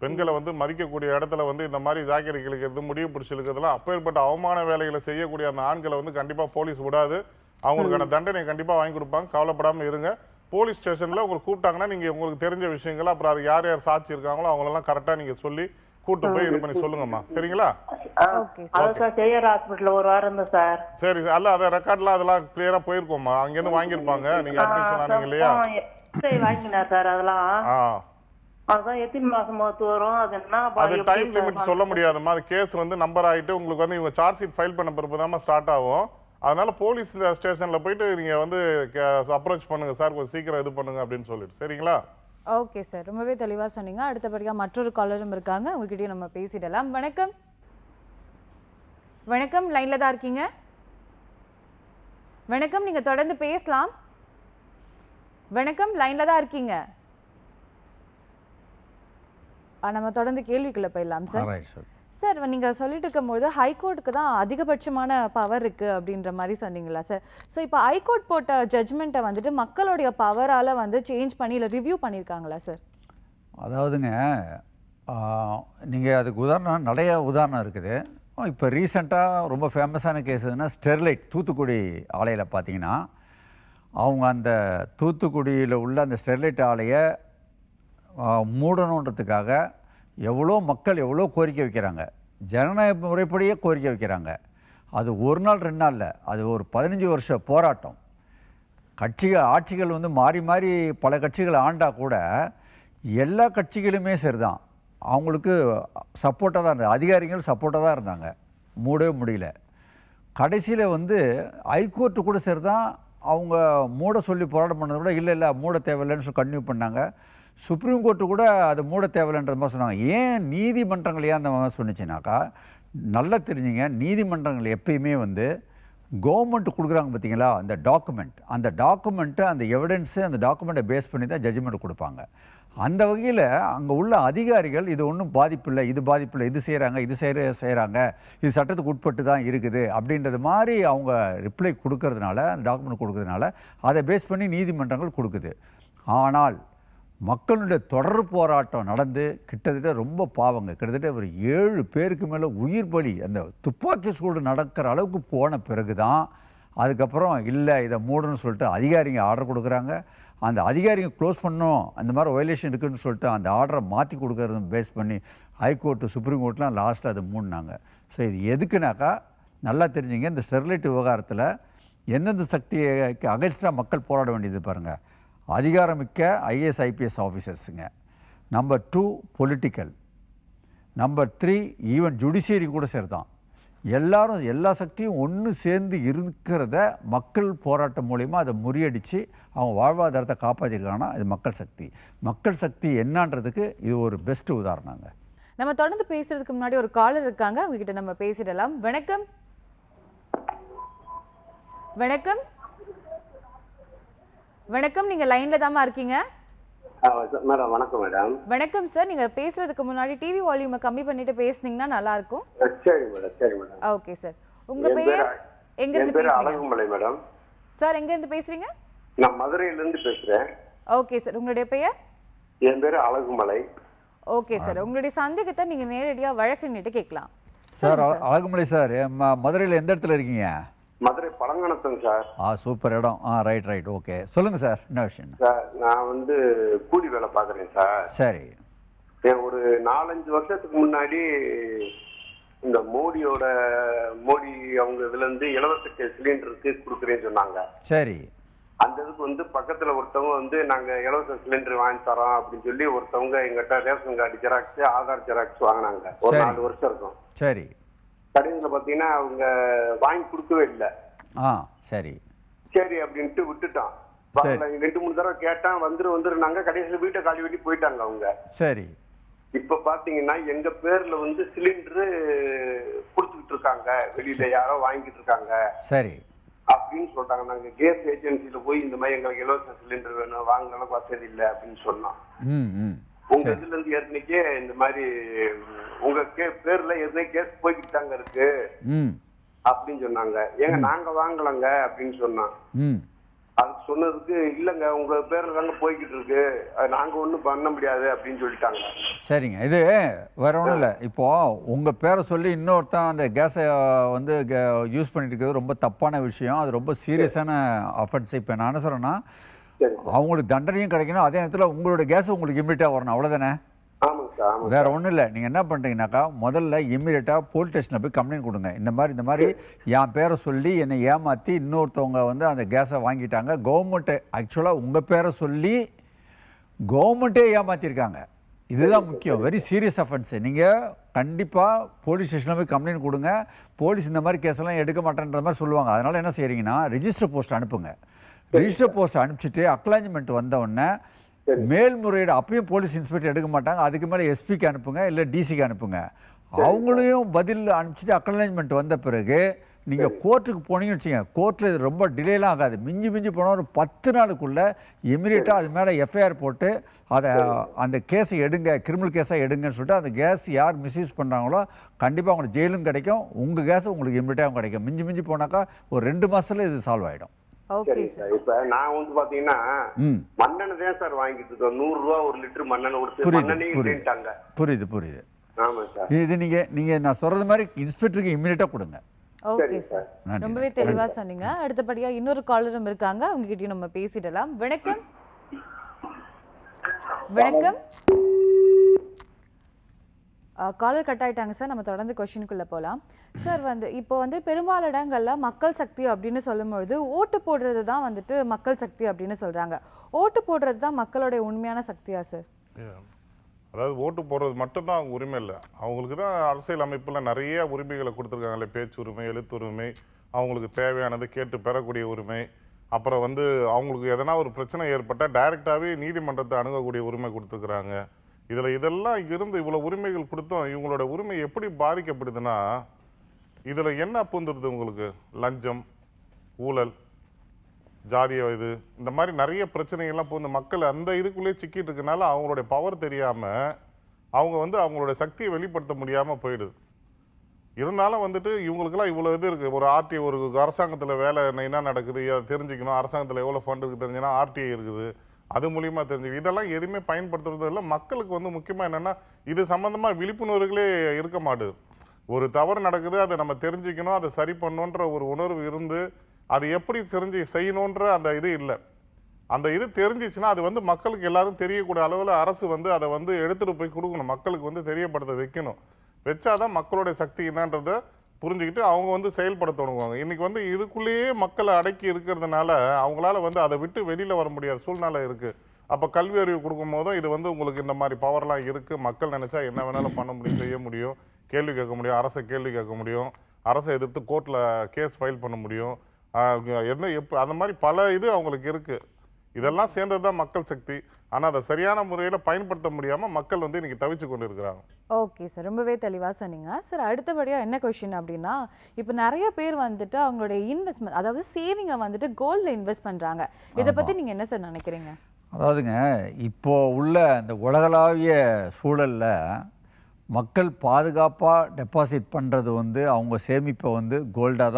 பெண்களை வந்து மதிக்கக்கூடிய இடத்துல வந்து இந்த மாதிரி ஜாக்கெட் கிழிக்கிறது, முடிவு பிடிச்சிருக்கிறதுலாம் அப்பேற்பட்ட அவமான வேலைகளை செய்யக்கூடிய அந்த ஆண்களை வந்து கண்டிப்பா போலீஸ் விடாது. அவங்களுக்கான தண்டனை கண்டிப்பா வாங்கி கொடுப்பாங்க. கவலைப்படாம இருங்க. போலீஸ் ஸ்டேஷன்ல உங்களுக்கு கூப்பிட்டாங்கன்னா நீங்க உங்களுக்கு தெரிஞ்ச விஷயங்கள், அப்புறம் அது யார் யார் சாட்சி இருக்காங்களோ அவங்களெல்லாம் கரெக்டா நீங்க சொல்லி கூட்டு போய் இது பண்ணி சொல்லுங்கம்மா. சரிங்களா? செய்யர் ஹாஸ்பிட்டல் ஒரு வாரம் இருந்தா சார். சரி, அல்ல அத ரெக்கார்ட்லாம் அதெல்லாம் கிளியரா போயிருக்கோம்மா. அங்க இருந்து வாங்கிருப்பாங்க. நீங்க அட்மிஷன் ஆனீங்க இல்லையா? வாங்கினார் சார். அதெல்லாம் அதான் எத்தனை மாசம் வரும்? அது என்ன அது டைம் லிமிட் சொல்ல முடியாதுமா. அது கேஸ் வந்து நம்பர் ஆயிட்டு உங்களுக்கு வந்து இவங்க சார்ஜ் ஷீட் ஃபைல் பண்ண பிறகு தான் ஸ்டார்ட் ஆகும். அதனால போலீஸ் ஸ்டேஷன்ல போயிட்டு நீங்க வந்து அப்ரோச் பண்ணுங்க சார், கொஞ்சம் சீக்கிரம் இது பண்ணுங்க அப்படின்னு சொல்லிட்டு. சரிங்களா? ஓகே சார், ரொம்பவே தெளிவாக சொன்னீங்க. அடுத்தபடியாக மற்றொரு காலரும் இருக்காங்க, உங்ககிட்டயும் நம்ம பேசிடலாம். வணக்கம். வணக்கம், லைன்ல தான் இருக்கீங்க. வணக்கம், நீங்க தொடர்ந்து பேசலாம். வணக்கம், லைன்ல தான் இருக்கீங்க. நம்ம தொடர்ந்து கேள்விக்குள்ள போயிடலாம் சார். சார், நீங்கள் சொல்லிட்டு இருக்கும்போது ஹைகோர்ட்டுக்கு தான் அதிகபட்சமான பவர் இருக்குது அப்படின்ற மாதிரி சொன்னீங்களா சார்? ஸோ இப்போ ஹைகோர்ட் போட்ட ஜட்ஜ்மெண்ட்டை வந்துட்டு மக்களுடைய பவரால் வந்து சேஞ்ச் பண்ணி இல்லை ரிவ்யூ பண்ணியிருக்காங்களா சார்? அதாவதுங்க, நீங்கள் அதுக்கு உதாரணம் நிறைய உதாரணம் இருக்குது. இப்போ ரீசெண்டாக ரொம்ப ஃபேமஸான கேஸ் எதுனா ஸ்டெர்லைட் தூத்துக்குடி ஆலையில் பார்த்தீங்கன்னா, அவங்க அந்த தூத்துக்குடியில் உள்ள அந்த ஸ்டெர்லைட் ஆலையை மூடணுன்றதுக்காக எவ்வளோ மக்கள் எவ்வளோ கோரிக்கை வைக்கிறாங்க. ஜனநாயக முறைப்படியே கோரிக்கை வைக்கிறாங்க. அது ஒரு நாள் 2 நாள் இல்லை, அது ஒரு 15 வருஷ போராட்டம். ஆட்சிகள் வந்து மாறி மாறி பல கட்சிகள் ஆண்டா கூட எல்லா கட்சிகளுமே சரிதான், அவங்களுக்கு சப்போர்ட்டாக தான் இருந்தாங்க, அதிகாரிகள் சப்போர்ட்டாக தான் இருந்தாங்க. மூடவே முடியல. கடைசியில் வந்து ஹைகோர்ட்டு கூட சரி தான், அவங்க மூட சொல்லி போராட்டம் பண்ணதை விட இல்லை மூட தேவையில்லைன்னு சொல்லி கன்டினியூ பண்ணாங்க. சுப்ரீம் கோர்ட்டு கூட அது மூட தேவையில்லைன்ற மாதிரி சொன்னாங்க. ஏன் நீதிமன்றங்கள் ஏன் அந்த மாதிரி சொன்னிச்சுனாக்கா, நல்லா தெரிஞ்சுங்க, நீதிமன்றங்கள் எப்பயுமே வந்து கவர்மெண்ட் கொடுக்குறாங்க பார்த்தீங்களா, அந்த டாக்குமெண்ட்டு அந்த எவிடன்ஸு அந்த டாக்குமெண்ட்டை பேஸ் பண்ணி தான் ஜட்ஜ்மெண்ட் கொடுப்பாங்க. அந்த வகையில் அங்கே உள்ள அதிகாரிகள் இது ஒன்றும் பாதிப்பில்லை, இது செய்கிறாங்க, இது செய்கிறாங்க, இது சட்டத்துக்கு உட்பட்டு தான் இருக்குது அப்படின்றது மாதிரி அவங்க ரிப்ளை கொடுக்கறதுனால, அந்த டாக்குமெண்ட் கொடுக்கறதுனால அதை பேஸ் பண்ணி நீதிமன்றங்கள் கொடுக்குது. ஆனால் மக்களுடைய தொடர் போராட்டம் நடந்து கிட்டத்தட்ட ரொம்ப பாவங்க, கிட்டத்தட்ட ஒரு 7 பேருக்கு மேலே உயிர் பலி அந்த துப்பாக்கி சூடு நடக்கிற அளவுக்கு போன பிறகு தான் அதுக்கப்புறம் இல்லை இதை மூடணும்னு சொல்லிட்டு அதிகாரிங்க ஆர்டர் கொடுக்குறாங்க. அந்த அதிகாரிங்க க்ளோஸ் பண்ணோம், அந்த மாதிரி வயலேஷன் இருக்குதுன்னு சொல்லிட்டு அந்த ஆர்டரை மாற்றி கொடுக்கறத பேஸ் பண்ணி ஹைகோர்ட்டு சுப்ரீம் கோர்ட்லாம் லாஸ்ட்டில் அதை மூடினாங்க. ஸோ இது எதுக்குனாக்கா, நல்லா தெரிஞ்சுங்க, இந்த ஸ்டெர்லைட் விவகாரத்தில் எந்தெந்த சக்திக்கு அகைன்ஸ்டாக மக்கள் போராட வேண்டியது பாருங்கள். அதிகாரமிக்க ஐஏஎஸ் ஐபிஎஸ் ஆஃபீஸர்ஸுங்க, number 2 political, number 3 even judiciary கூட சேர்த்தான். எல்லாரும் எல்லா சக்தியும் ஒன்று சேர்ந்து இருக்கிறத மக்கள் போராட்டம் மூலிமா அதை முறியடித்து அவங்க வாழ்வாதாரத்தை காப்பாற்றிருக்காங்கன்னா இது மக்கள் சக்தி என்னன்றதுக்கு இது ஒரு பெஸ்ட் உதாரணங்க. நம்ம தொடர்ந்து பேசுறதுக்கு முன்னாடி ஒரு காலர் இருக்காங்க, அவங்க கிட்ட நம்ம பேசிடலாம். வணக்கம். வணக்கம் வணக்கம், நீங்க லைன்ல தாமா இருக்கீங்க? மேடம் வணக்கம் மேடம். வணக்கம் சார், நீங்க பேசுறதுக்கு முன்னாடி டிவி வால்யூமை கம்மி பண்ணிட்டு பேசுனீங்கன்னா நல்லா இருக்கும். சரி மேடம். ஓகே சார், உங்க பேர் எங்க இருந்து பேசுறீங்க? அழகுமலை மேடம். சார் எங்க இருந்து பேசுறீங்க? நான் மதுரையில இருந்து பேசுறேன். ஓகே சார், உங்களுடைய பெயர்? என் பேர் அழகுமலை. ஓகே சார், உங்களுடைய சந்தேகத்தை நீங்க நேரடியா வழக்கறிஞர்கிட்ட கேட்கலாம். சார் அழகுமலை சார், மதுரையில் எந்த இடத்துல இருக்கீங்க? மதுரை பழங்கணத்தம் சார். சூப்பர் இடம். ரைட் ஓகே, சொல்லுங்கள் சார், என்ன விஷயம்? சார் நான் வந்து கூலி வேலை பார்க்குறேன் சார். சரி. ஒரு 4-5 வருஷத்துக்கு முன்னாடி இந்த மோடி அவங்க இதுல இருந்து இலவச சிலிண்டருக்கு கொடுக்குறேன்னு சொன்னாங்க. சரி. அந்த இதுக்கு வந்து பக்கத்துல ஒருத்தவங்க வந்து நாங்க இலவச சிலிண்டர் வாங்கி தரோம் அப்படின்னு சொல்லி ஒருத்தவங்க எங்கிட்ட ration card xerox, Aadhaar xerox வாங்கினாங்க. ஒரு 4 வருஷம் இருக்கும். சரி. கடைசியில் பார்த்தீங்கன்னா அவங்க வாங்கி கொடுக்கவே இல்லை. சரி அப்படின்ட்டு விட்டுட்டான். 2-3 தடவை கேட்டான், வந்துருனாங்க. கடைசியில் வீட்டை காலி வெட்டி போயிட்டாங்க அவங்க. சரி. இப்ப பாத்தீங்கன்னா எங்க பேர்ல வந்து சிலிண்டரு கொடுத்துக்கிட்டு இருக்காங்க, வெளியில யாரோ வாங்கிட்டு இருக்காங்க. சரி. அப்படின்னு சொல்றாங்க. நாங்க கேஸ் ஏஜென்சியில போய் இந்த மாதிரி எங்களுக்கு இலவச சிலிண்டர் வேணும், வாங்கினாலும் வசதி இல்லை அப்படின்னு சொன்னோம். உங்க இதுல இருந்து ஏற்கனவே இந்த மாதிரி உங்க பேர்ல ஏற்கனவே கேஸ் போய்கிட்டு தாங்க இருக்கு அப்படின்னு சொன்னாங்க. ஏங்க நாங்க வாங்கலங்க அப்படின்னு சொன்னோம். அதுக்கு சொன்னதுக்கு இல்லங்க உங்க பேர்ல தாங்க போய்கிட்டு இருக்கு, நாங்க ஒண்ணும் பண்ண முடியாது அப்படின்னு சொல்லிட்டாங்க. சரிங்க, இது வேற ஒன்றும் இல்லை. இப்போ உங்க பேரை சொல்லி இன்னொருத்தன் அந்த கேஸை வந்து யூஸ் பண்ணிட்டு இருக்கிறது ரொம்ப தப்பான விஷயம், அது ரொம்ப சீரியஸான அஃபென்ஸ். இப்போ நான் என்ன சொல்றேன்னா, அவங்களுக்கு தண்டனையும் கிடைக்கணும், அதே நேரத்தில் உங்களோட கேஸ் உங்களுக்கு இம்மிடியட்டாக வரணும், அவ்வளோதானே? வேற ஒன்றும் இல்லை. நீங்கள் என்ன பண்ணுறீங்கன்னாக்கா, முதல்ல இம்மிடியட்டாக போலீஸ் ஸ்டேஷனில் போய் கம்ப்ளைண்ட் கொடுங்க. இந்த மாதிரி என் பேரை சொல்லி என்னை ஏமாற்றி இன்னொருத்தவங்க வந்து அந்த கேஸை வாங்கிட்டாங்க. கவர்மெண்ட்டை ஆக்சுவலாக உங்கள் பேரை சொல்லி கவர்மெண்ட்டே ஏமாற்றிருக்காங்க. இதுதான் முக்கியம், வெரி சீரியஸ் அஃபென்ஸு. நீங்கள் கண்டிப்பாக போலீஸ் ஸ்டேஷனில் போய் கம்ப்ளைண்ட் கொடுங்க. போலீஸ் இந்த மாதிரி கேஸெல்லாம் எடுக்க மாட்டேன்ற மாதிரி சொல்லுவாங்க. அதனால் என்ன செய்கிறீங்கன்னா, ரிஜிஸ்டர் போஸ்ட் அனுப்புங்க. ரிஜிஸ்டர் போஸ்ட் அனுப்பிச்சிட்டு அக்னாலஜ்மெண்ட் வந்தவுடனே மேல்முறையீடு, அப்பயும் போலீஸ் இன்ஸ்பெக்டர் எடுக்க மாட்டாங்க, அதுக்கு மேலே எஸ்பிக்கு அனுப்புங்க, இல்லை டிசிக்கு அனுப்புங்க. அவங்களையும் பதில் அனுப்பிச்சிட்டு அக்னாலஜ்மெண்ட் வந்த பிறகு நீங்கள் கோர்ட்டுக்கு போனீங்கன்னு வச்சுங்க, கோர்ட்டில் இது ரொம்ப டிலேலாம் ஆகாது. மிஞ்சி போனால் ஒரு 10 நாளுக்குள்ளே இமீடியட்டாக அது மேலே எஃப்ஐஆர் போட்டு அதை அந்த கேஸை எடுங்க, கிரிமினல் கேஸாக எடுங்கன்னு சொல்லிட்டு அந்த கேஸ் யார் மிஸ்யூஸ் பண்ணுறாங்களோ கண்டிப்பாக அவங்களுக்கு ஜெயிலும் கிடைக்கும், உங்கள் கேஸும் உங்களுக்கு இமீடியட்டாகவும் கிடைக்கும். மிஞ்சி போனாக்கா ஒரு 2 மாதத்துல இது சால்வ் ஆகிடும். இப்ப நான் வந்து பாத்தீங்கன்னா மண்ணெண்ணெய் தான் சார் வாங்கிட்டு இருக்கோம். 100 ரூபா 1 லிட்டர் மண்ணெண்ணெய் கொடுத்து மண்ணெண்ணெய். புரியுது. ஆமா சார், இது நீங்க நான் சொல்றது மாதிரி இன்ஸ்பெக்டருக்கு இமிடியேட்டா கொடுங்க. ஓகே சார், ரொம்பவே தெளிவா சொன்னீங்க. அடுத்தபடியா இன்னொரு காலரும் இருக்காங்க, அவங்க கிட்டயும் நம்ம பேசிடலாம். வணக்கம். காலர் கட் ஆயிட்டாங்க சார், நம்ம தொடர்ந்து கொஸ்டினுக்குள்ளே போகலாம். சார் இப்போ பெரும்பாலான இடங்கள்ல மக்கள் சக்தி அப்படின்னு சொல்லும்பொழுது ஓட்டு போடுறது தான் மக்கள் சக்தி அப்படின்னு சொல்றாங்க. ஓட்டு போடுறது தான் மக்களுடைய உண்மையான சக்தியா சார்? அதாவது ஓட்டு போடுறது மட்டும்தான் அவங்க உரிமை இல்லை, அவங்களுக்கு தான் அரசியல் அமைப்பில் நிறைய உரிமைகளை கொடுத்துருக்காங்களே. பேச்சு உரிமை, எழுத்துரிமை, அவங்களுக்கு தேவையானது கேட்டு பெறக்கூடிய உரிமை, அப்புறம் வந்து அவங்களுக்கு எதனா ஒரு பிரச்சனை ஏற்பட்டால் டைரெக்டாகவே நீதிமன்றத்தை அணுகக்கூடிய உரிமை கொடுத்துருக்குறாங்க. இதெல்லாம் இருந்து இவ்வளோ உரிமைகள் கொடுத்தோம், இவங்களோட உரிமை எப்படி பாதிக்கப்படுதுன்னா, இதில் என்ன பூந்துருது உங்களுக்கு? லஞ்சம், ஊழல், ஜாதிய இது, இந்த மாதிரி நிறைய பிரச்சனைகள்லாம் பூந்து மக்கள் அந்த இதுக்குள்ளேயே சிக்கிட்டு இருக்கனால அவங்களுடைய பவர் தெரியாமல் அவங்க வந்து அவங்களோட சக்தியை வெளிப்படுத்த முடியாமல் போயிடுது. இருந்தாலும் வந்துட்டு இவங்களுக்கெல்லாம் இவ்வளோ இது இருக்குது. ஒரு ஆர்டிஐ, ஒரு அரசாங்கத்தில் வேலை என்ன நடக்குது அதை தெரிஞ்சுக்கணும், அரசாங்கத்தில் எவ்வளோ ஃபண்ட் இருக்குது தெரிஞ்சுன்னா ஆர்டிஐ இருக்குது, அது மூலியமாக தெரிஞ்சுக்கணும். இதெல்லாம் எதுவுமே பயன்படுத்துறது இல்லை. மக்களுக்கு வந்து முக்கியமாக என்னென்னா இது சம்மந்தமாக விழிப்புணர்வுகளே இருக்க மாட்டுது. ஒரு தவறு நடக்குது, அதை நம்ம தெரிஞ்சுக்கணும், அதை சரி பண்ணணுன்ற ஒரு உணர்வு இருந்து அது எப்படி தெரிஞ்சு செய்யணுன்ற அந்த இது இல்லை. அந்த இது தெரிஞ்சிச்சுன்னா அது வந்து மக்களுக்கு எல்லாரும் தெரியக்கூடிய அளவில் அரசு வந்து அதை வந்து எடுத்துகிட்டு போய் கொடுக்கணும், மக்களுக்கு வந்து தெரியப்படுத்த வைக்கணும். வச்சாதான் மக்களுடைய சக்தி என்னன்றதை புரிஞ்சுக்கிட்டு அவங்க வந்து செயல்பட தொடங்குவாங்க. இன்னைக்கு வந்து இதுக்குள்ளேயே மக்களை அடக்கி இருக்கிறதுனால அவங்களால வந்து அதை விட்டு வெளியில் வர முடியாத சூழ்நிலை இருக்குது. அப்போ கல்வி அறிவு கொடுக்கும் போதும் இது வந்து உங்களுக்கு இந்த மாதிரி பவர்லாம் இருக்குது, மக்கள் நினச்சா என்ன வேணாலும் பண்ண முடியும், செய்ய முடியும், கேள்வி கேட்க முடியும், அரசை கேள்வி கேட்க முடியும், அரசை எதிர்த்து கோர்ட்டில் கேஸ் ஃபைல் பண்ண முடியும், அந்த மாதிரி பல இது அவங்களுக்கு இருக்குது. இதெல்லாம் சேர்ந்தது தான் மக்கள் சக்தி. ஆனால் அதை சரியான முறையில் பயன்படுத்த முடியாமல் மக்கள் வந்து இன்னைக்கு தவிச்சு கொண்டு இருக்கிறாங்க. ஓகே சார், ரொம்பவே தெளிவாக சொன்னீங்க சார். அடுத்தபடியாக என்ன கொஸ்டின் அப்படின்னா, இப்போ நிறைய பேர் வந்துட்டு அவங்களுடைய இன்வெஸ்ட்மெண்ட், அதாவது சேவிங்கை வந்துட்டு கோல்டில் இன்வெஸ்ட் பண்ணுறாங்க. இதை பற்றி நீங்கள் என்ன சார் நினைக்கிறீங்க? அதாவதுங்க, இப்போது உள்ள இந்த உலகளாவிய சூழலில் மக்கள் பாதுகாப்பாக டெபாசிட் பண்ணுறது வந்து அவங்க சேமிப்பை வந்து கோல்டில்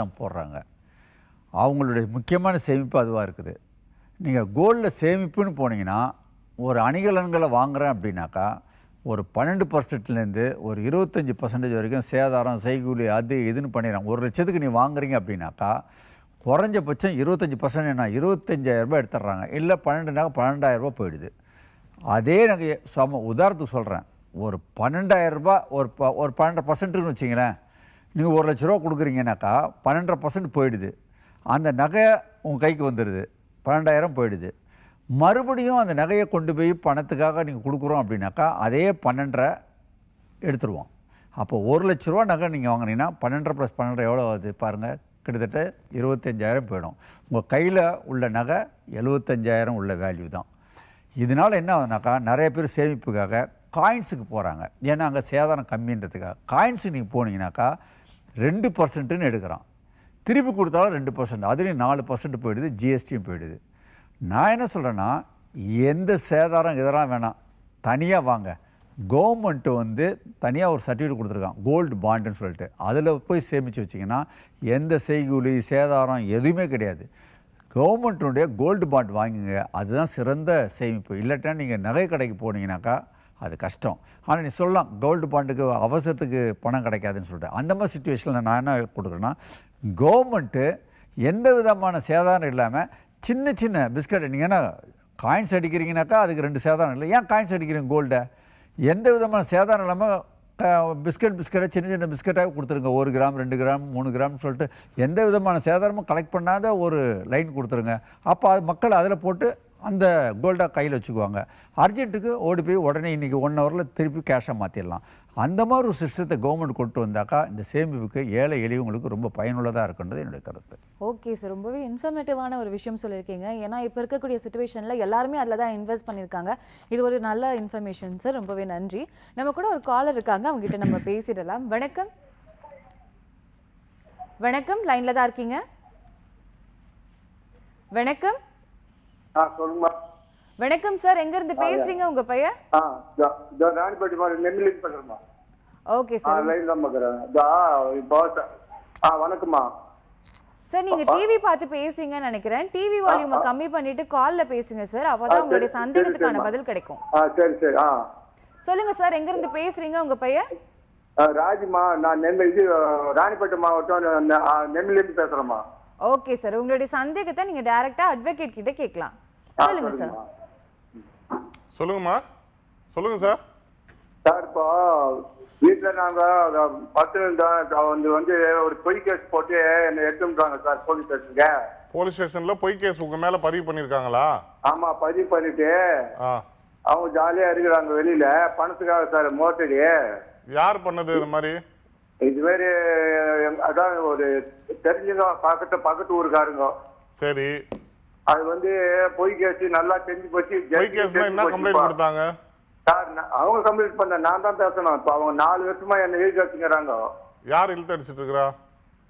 தான் போடுறாங்க. அவங்களுடைய முக்கியமான சேமிப்பு அதுவாக இருக்குது. நீங்கள் கோல்டில் சேமிப்புன்னு போனீங்கன்னா, ஒரு அணிகலன்களை வாங்குகிறேன் அப்படின்னாக்கா ஒரு 12% ஒரு 25% வரைக்கும் சேதாரம், செய்கூலி, அது இதுன்னு பண்ணிடுறாங்க. 1 லட்சத்துக்கு நீ வாங்குறீங்க அப்படின்னாக்கா குறைஞ்சபட்சம் 25% என்ன 25,000 எடுத்துடுறாங்க. இல்லை 12னாக்க 12,000 போயிடுது. அதே நாங்கள் உதாரணத்துக்கு சொல்கிறேன், ஒரு 12,000 ஒரு 12%ன்னு வச்சிங்களேன், நீங்கள் 1 லட்ச ரூபா கொடுக்குறீங்கனாக்கா 12% போயிடுது. அந்த நகை உங்கள் கைக்கு வந்துடுது, 12,000 போயிடுது. மறுபடியும் அந்த நகையை கொண்டு போய் பணத்துக்காக நீங்கள் கொடுக்குறோம் அப்படின்னாக்கா அதே 12.5 எடுத்துருவோம். அப்போ 1 லட்ச ரூபா நகை நீங்கள் வாங்கினீங்கன்னா 12 + 12 எவ்வளோ ஆகுது பாருங்கள், கிட்டத்தட்ட 25,000 போயிடும். உங்கள் கையில் உள்ள நகை 75,000 உள்ள வேல்யூ தான். இதனால் என்ன ஆகுதுனாக்கா, நிறைய பேர் சேமிப்புக்காக காயின்ஸுக்கு போகிறாங்க. ஏன்னா அங்கே சேதாரம் கம்மின்றதுக்காக. காயின்ஸுக்கு நீங்கள் போனீங்கன்னாக்கா 2%ன்னு எடுக்கிறான், திருப்பி கொடுத்தாலும் 2%, அதுலேயும் 4% போயிடுது, ஜிஎஸ்டியும் போயிடுது. நான் என்ன சொல்கிறேன்னா, எந்த சேதாரம் இதெல்லாம் வேணாம், தனியாக வாங்க. கவர்மெண்ட்டு வந்து தனியாக ஒரு சர்டிஃபிகேட் கொடுத்துருக்கான், கோல்டு பாண்டுன்னு சொல்லிட்டு. அதில் போய் சேமித்து வச்சிங்கன்னா எந்த செய்கூலி சேதாரம் எதுவுமே கிடையாது. கவர்மெண்ட்டுடைய கோல்டு பாண்ட் வாங்குங்க, அதுதான் சிறந்த சேமிப்பு. இல்லாட்டா நீங்கள் நகை கடைக்கு போனீங்கன்னாக்கா அது கஷ்டம். ஆனால் நீ சொல்லலாம் கோல்டு பாண்டுக்கு அவசரத்துக்கு பணம் கிடைக்காதுன்னு சொல்லிட்டு. அந்த மாதிரி சுச்சுவேஷனில் நான் என்ன கொடுக்குறேன்னா, கவர்மெண்ட்டு எந்த விதமான சேதாரம் இல்லாமல் சின்ன சின்ன பிஸ்கட், நீங்கள் என்ன காயின்ஸ் அடிக்கிறீங்கனாக்கா அதுக்கு 2 சேதாரம் இல்லை, ஏன் காயின்ஸ் அடிக்கிறீங்க கோல்டை? எந்த விதமான சேதாரம் இல்லாமல் பிஸ்கட்டை சின்ன சின்ன பிஸ்கட்டாக கொடுத்துருங்க. 1 கிராம் 2 கிராம் 3 கிராம்னு சொல்லிட்டு எந்த விதமான சேதாரமும் கலெக்ட் பண்ணாத ஒரு லைன் கொடுத்துருங்க. அப்போ அது மக்கள் அதில் போட்டு அந்த கோல்டாக கையில் வச்சுக்குவாங்க. அர்ஜென்ட்டுக்கு ஓடி போய் உடனே இன்றைக்கி 1 ஹவரில் திருப்பி கேஷாக மாற்றிடலாம். அந்த மாதிரி ஒரு சிஸ்டத்தை கவர்மெண்ட் கொண்டு வந்தாக்கா இந்த சேமிப்புக்கு ஏழை எளியவங்களுக்கு ரொம்ப பயனுள்ளதாக இருக்குன்றது என்னுடைய கருத்து. ஓகே சார், ரொம்பவே இன்ஃபர்மேட்டிவான ஒரு விஷயம் சொல்லியிருக்கீங்க. ஏன்னா இப்போ இருக்கக்கூடிய சுச்சுவேஷனில் எல்லாருமே அதில் தான் இன்வெஸ்ட் பண்ணியிருக்காங்க. இது ஒரு நல்ல இன்ஃபர்மேஷன் சார், ரொம்பவே நன்றி. நம்ம கூட ஒரு காலர் இருக்காங்க, அவங்ககிட்ட நம்ம பேசிடலாம். வணக்கம். வணக்கம், லைனில் தான் இருக்கீங்க. வணக்கம். சொல்லுங்க. வணக்கம் சார், எங்க இருந்து பேசுறீங்க, உங்க பெயர்? ராணிப்பேட்டை மாதிரி நெல்லிலிருந்து பேசுறேம்மா. Okay sir. லைன் தான் பார்க்குறேன். வணக்கம்மா சார். நீங்க டிவி பார்த்து பேசுறீங்கன்னு நினைக்கிறேன். டிவி வால்யூமை கம்மி பண்ணிட்டு கால்ல பேசுங்க சார், அப்பதான் உங்களுடைய சந்தேகத்துக்கான பதில் கிடைக்கும். சரி சரி. சொல்லுங்க சார், எங்க இருந்து பேசுறீங்க, உங்க பெயர்? ராஜிமா, நான் ராணிப்பேட்டை மாவட்டம் நெல்லிலிருந்து பேசுறேம்மா. ஓகே சார், உங்களுடைய சந்தேகத்தை நீங்க டைரக்டா அட்வொகேட் கிட்ட கேட்கலாம். சொல்லுங்க சார். சொல்லுங்கம்மா, சொல்லுங்க சார். சார், இப்போ வீட்டில் நாங்கள் 10 வந்து ஒரு பொய் கேஸ் போட்டு என்னை எடுத்துட்டாங்க சார் போலீஸ் ஸ்டேஷனுக்கு. போலீஸ் ஸ்டேஷன்ல பொய் கேஸ் உங்க மேல பதிவு பண்ணிருக்காங்களா? ஆமா, பதிவு பண்ணிட்டு அவங்க ஜாலியா இருக்கிறாங்க வெளியில பணத்துக்காக சார். மோட்டடி யார் பண்ணது இது மாதிரி? இது மாதிரி அதான் ஒரு தெரிஞ்சுங்க, பக்கத்து ஊருக்காருங்க. சரி, அது வந்து பொய் கேஸ் நல்லா தெரிஞ்சு போச்சு. பொய் கேஸ்ல என்ன கம்ப்ளைண்ட் கொடுத்தாங்க சார்? அவங்க கம்ப்ளைண்ட் பண்ண, நான் தான் பேசணும். இப்போ அவங்க 4 வருஷமா என்ன எழுதி வச்சுக்கிறாங்க. யார் இழுத்து அடிச்சிட்டு இருக்கிறா?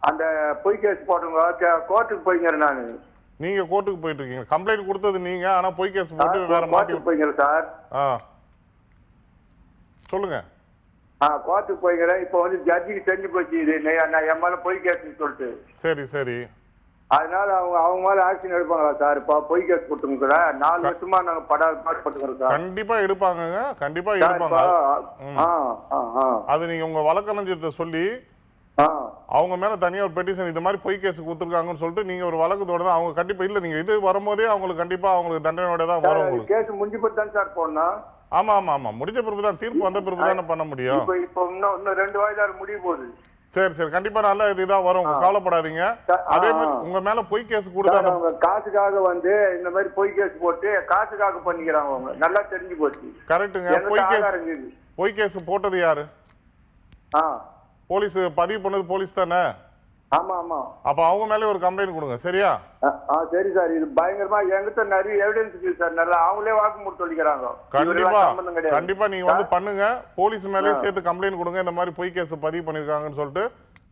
அந்த பொய் கேஸ் போட்டவங்க கோர்ட்டுக்கு போய்க்கிறேன் நான். நீங்க கோர்ட்டுக்கு போயிட்டு இருக்கீங்க. கம்ப்ளைண்ட் கொடுத்தது நீங்க, ஆனா பொய் கேஸ் போட்டு வேற மாத்தி போய்க்கிறேன் சார். சொல்லுங்க. கோர்ட்டுக்கு போய்க்கிறேன். இப்போ வந்து ஜட்ஜிக்கு தெரிஞ்சு போச்சு இது நான் என் மேல பொய் கேஸ்ன்னு சொல்லிட்டு. சரி சரி. அதனால அவங்க மேல ஆக்ஷன் எடுப்பாங்களா சார்? இப்போ பொய் கேஸ் போட்டுங்க கூட 4 வருஷமா நாங்க பாடுபட்டுக்கிறோம் சார். கண்டிப்பா எடுப்பாங்க, கண்டிப்பா எடுப்பாங்க. அது நீங்க உங்க வழக்கறிஞர்கிட்ட சொல்லி அவங்க மேல தனியா ஒரு பெட்டிஷன் இந்த மாதிரி பொய் கேஸ் கொடுத்துருக்காங்கன்னு சொல்லிட்டு நீங்க ஒரு வழக்கு தொடர்ந்து அவங்க கண்டிப்பா இல்ல நீங்க இது வரும்போதே அவங்களுக்கு கண்டிப்பா அவங்களுக்கு தண்டனையோட தான் வரும். உங்களுக்கு கேஸ் முடிஞ்சு போட்டு தான் சார் போடணும். ஆமா ஆமா ஆமா, முடிஞ்ச பிறகு தான், தீர்ப்பு வந்த பிறகு தானே பண்ண முடியும். இப்போ இன்னும் 2 வாய்தாறு முடிய போகுது. சரி சரி, கண்டிப்பா நல்ல இதுதான் வரும், கவலைப்படாதீங்க. அதே மாதிரி உங்க மேல பொய் கேஸ் கொடுத்தாங்க, அவங்க காசுக்காக வந்து இந்த மாதிரி பொய் கேஸ் போட்டு காசுக்காக பண்ணிக்கிறாங்க. அவங்க நல்லா தெரிஞ்சு போச்சு. கரெக்டுங்க. பொய் கேஸ் போட்டது யாரு? போலீஸ் பதிவு பண்ணது போலீஸ் தானே? ஆமா ஆமா. அப்ப அவங்க மேல ஒரு கம்ப்ளைண்ட் கொடுங்க, சரியா? சரி சார். இது பயங்கரமா என்கிட்ட நிறைய எவிடன்ஸ் இருக்கு சார். நல்லா அவங்களே வாக்குமூலம் சொல்லிக்கிறாங்க. கண்டிப்பா கண்டிப்பா நீங்க வந்து பண்ணுங்க. போலீஸ் மேலேயே சேர்த்து கம்ப்ளைண்ட் கொடுங்க, இந்த மாதிரி பொய் கேஸ் பதிவு பண்ணிருக்காங்கன்னு சொல்லிட்டு.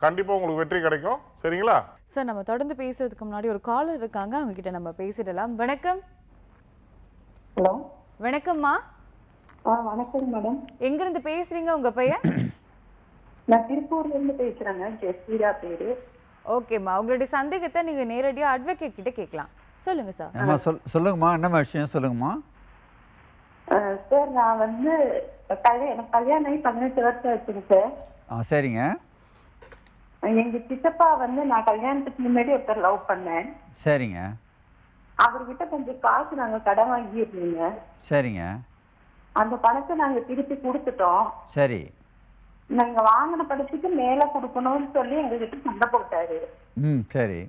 கண்டிப்பா உங்களுக்கு வெற்றி கிடைக்கும், சரிங்களா? சார், நம்ம தொடர்ந்து பேசுறதுக்கு முன்னாடி ஒரு காலர் இருக்காங்க, அவங்க கிட்ட நம்ம பேசிடலாம். வணக்கம். ஹலோ. வணக்கம்மா. வணக்கம் மேடம். எங்க இருந்து பேசுறீங்க? உங்க பெயர்? நான் திருப்பூர்ல இருந்து பேசுறேங்க. ஜெஸ்வீரா பேரு. ஓகேம்மா, உங்களுடைய சந்தேகத்தை நீங்க நேரடியா அட்வொகேட் கிட்ட கேட்கலாம். சொல்லுங்க சார். சொல்லுங்கம்மா, என்ன விஷயம் சொல்லுங்கம்மா. சார், நான் வந்து எனக்கு கல்யாணம் ஆகி 18 வருஷம் ஆச்சுங்க சார். சரிங்க. எங்க சித்தப்பா வந்து நான் கல்யாணத்துக்கு முன்னாடி ஒருத்தர் லவ் பண்ணேன். சரிங்க. அவர்கிட்ட கொஞ்சம் காசு நாங்க கடன் வாங்கி இருந்தீங்க. சரிங்க. அந்த பணத்தை நாங்க திருப்பி கொடுத்துட்டோம். சரி. நாங்க வாங்கின படத்துக்கு மேல கொடுக்கணும்னு சொல்லி எங்ககிட்ட சண்டை போட்டாரு. சரி.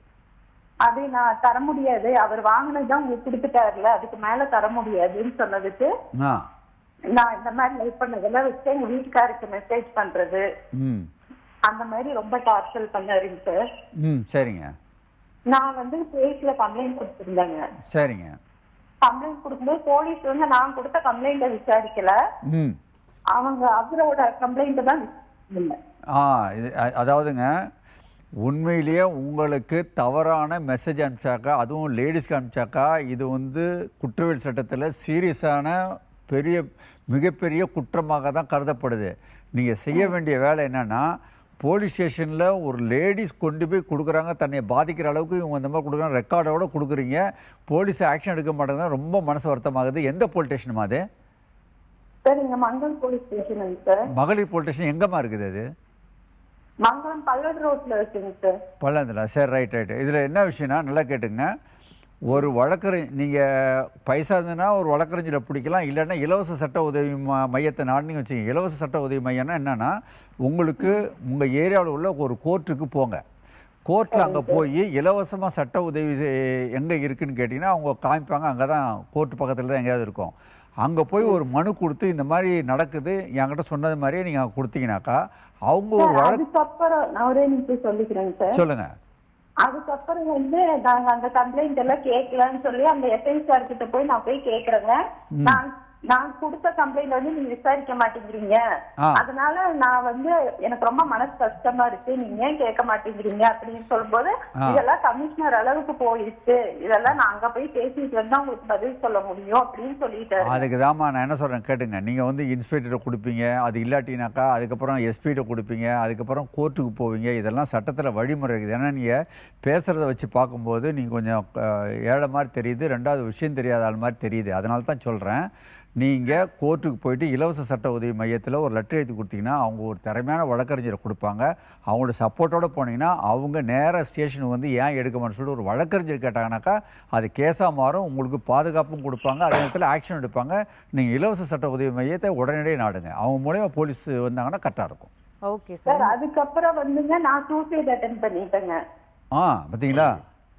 அது நான் தர முடியாது, அவர் வாங்கினதுதான் உங்களுக்கு கொடுத்துட்டாருல, அதுக்கு மேல தர முடியாதுன்னு சொன்னதுக்கு நான் இந்த மாதிரி லைக் பண்ணதெல்லாம் வச்சு எங்க வீட்டுக்காருக்கு மெசேஜ் பண்றது அந்த மாதிரி ரொம்ப டார்ச்சர் பண்ணாருங்க சார். சரிங்க. நான் வந்து போலீஸ்ல கம்ப்ளைண்ட் கொடுத்துருந்தேங்க. சரிங்க. கம்ப்ளைண்ட் கொடுக்கும்போது போலீஸ் வந்து நான் கொடுத்த கம்ப்ளைண்ட விசாரிக்கல, அவங்க அவரோட கம்ப்ளைண்ட் தான். அதாவதுங்க, உண்மையிலேயே உங்களுக்கு தவறான மெசேஜ் அனுப்பிச்சாக்கா, அதுவும் லேடிஸ்க்கு அனுப்பிச்சாக்கா, இது வந்து குற்றவியல் சட்டத்தில் சீரியஸான மிகப்பெரிய குற்றமாக தான் கருதப்படுது. நீங்கள் செய்ய வேண்டிய வேலை என்னென்னா, போலீஸ் ஸ்டேஷனில் ஒரு லேடிஸ் கொண்டு போய் கொடுக்குறாங்க, தன்னை பாதிக்கிற அளவுக்கு இவங்க இந்த மாதிரி கொடுக்குறாங்க, ரெக்கார்டோடு கொடுக்குறீங்க, போலீஸ் ஆக்ஷன் எடுக்க மாட்டேங்குது, ரொம்ப மனசு வருத்தமாகுது. எந்த போலீஸ் ஸ்டேஷனுமா அது? சார், இங்க மங்களம் போலீஸ் ஸ்டேஷன் சார். மகளிர் போலீஸ் ஸ்டேஷன் எங்கம்மா இருக்குது அது? மங்களம் பல்லட் ரோட்ல இருக்குங்க சார். பல்லந்தில். சரி, ரைட். இதில் என்ன விஷயம்னா, நல்லா கேட்டுங்க. ஒரு நீங்கள் பைசா இருந்ததுன்னா ஒரு வழக்கறிஞரை பிடிக்கலாம், இல்லைன்னா இலவச சட்ட உதவி மையத்தை நாடுன்னு வச்சுக்கோங்க. இலவச சட்ட உதவி மையம்னா என்னென்னா, உங்களுக்கு உங்கள் ஏரியாவில் உள்ள ஒரு கோர்ட்டுக்கு போங்க. கோர்ட்டில் அங்கே போய் இலவசமாக சட்ட உதவி எங்கே இருக்குதுன்னு கேட்டிங்கன்னா அவங்க காமிப்பாங்க. அங்கே தான் கோர்ட்டு பக்கத்தில் தான் எங்கேயாவது இருக்கும். அங்கே போய் ஒரு மனு கொடுத்து இந்த மாதிரி நடக்குது என்கிட்ட சொன்னது மாதிரியே நீங்கள் கொடுத்தீங்கன்னாக்கா அவங்க ஒரு அதுக்கப்புறம் நான் ஒரே நிமிஷம் சொல்லிக்கிறேங்க சார். சொல்லுங்க. அதுக்கப்புறம் வந்து நாங்க அந்த கம்ப்ளைண்ட் எல்லாம் கேட்கலான்னு சொல்லி அந்த எஸ்ஐ சார் கிட்ட போய் நான் போய் கேக்குறேங்க. நான் கொடுத்த கம்ப்ளைண்ட் வந்து நீங்க விசாரிக்க மாட்டேங்கிறீங்க, அதனால நான் வந்து எனக்கு ரொம்ப மனசு கஷ்டமா இருக்கு, நீங்க ஏன் கேட்க மாட்டேங்கிறீங்க அப்படின்னு சொல்லும்போது, இதெல்லாம் கமிஷனர் அளவுக்கு போயிடுச்சு, இதெல்லாம் நான் அங்க போய் பேசிட்டு வந்தா உங்களுக்கு பதில் சொல்ல முடியும் அப்படின்னு சொல்லிட்டாரு. அதுக்கு தாமா நான் என்ன சொல்றேன் கேட்டுங்க. நீங்க வந்து இன்ஸ்பெக்டரை கொடுப்பீங்க, அது இல்லாட்டினாக்கா அதுக்கப்புறம் எஸ்பிகிட்ட கொடுப்பீங்க, அதுக்கப்புறம் கோர்ட்டுக்கு போவீங்க. இதெல்லாம் சட்டத்தில் வழிமுறை இருக்குது. ஏன்னா நீங்கள் பேசுகிறத வச்சு பார்க்கும்போது நீங்கள் கொஞ்சம் ஏழை மாதிரி தெரியுது, ரெண்டாவது விஷயம் தெரியாத ஆள் மாதிரி தெரியுது. அதனால தான் சொல்கிறேன், நீங்கள் கோர்ட்டுக்கு போயிட்டு இலவச சட்ட உதவி மையத்தில் ஒரு லெட்டர் எழுதி கொடுத்தீங்கன்னா அவங்க ஒரு திறமையான வழக்கறிஞரை கொடுப்பாங்க. அவங்களோட சப்போர்ட்டோடு போனீங்கன்னா அவங்க நேராக ஸ்டேஷனுக்கு வந்து ஏன் எடுக்க மாட்டேன்னு சொல்லிட்டு ஒரு வழக்கறிஞர் கேட்டாங்கனாக்கா அது கேஸாக மாறும், உங்களுக்கு பாதுகாப்பும் கொடுப்பாங்க, அதே நேரத்தில் ஆக்ஷன் எடுப்பாங்க. நீங்கள் இலவச சட்ட உதவி மையத்தை உடனடியே நாடுங்க. அவங்க மூலமா போலீஸ் வந்தாங்கன்னா கரெக்டாக இருக்கும். Okay sir. அதுக்கப்புறம் வந்துங்க நான் சூசைட் அட்டெம்ப்ட் பண்ணிட்டேங்க. பார்த்தீங்களா?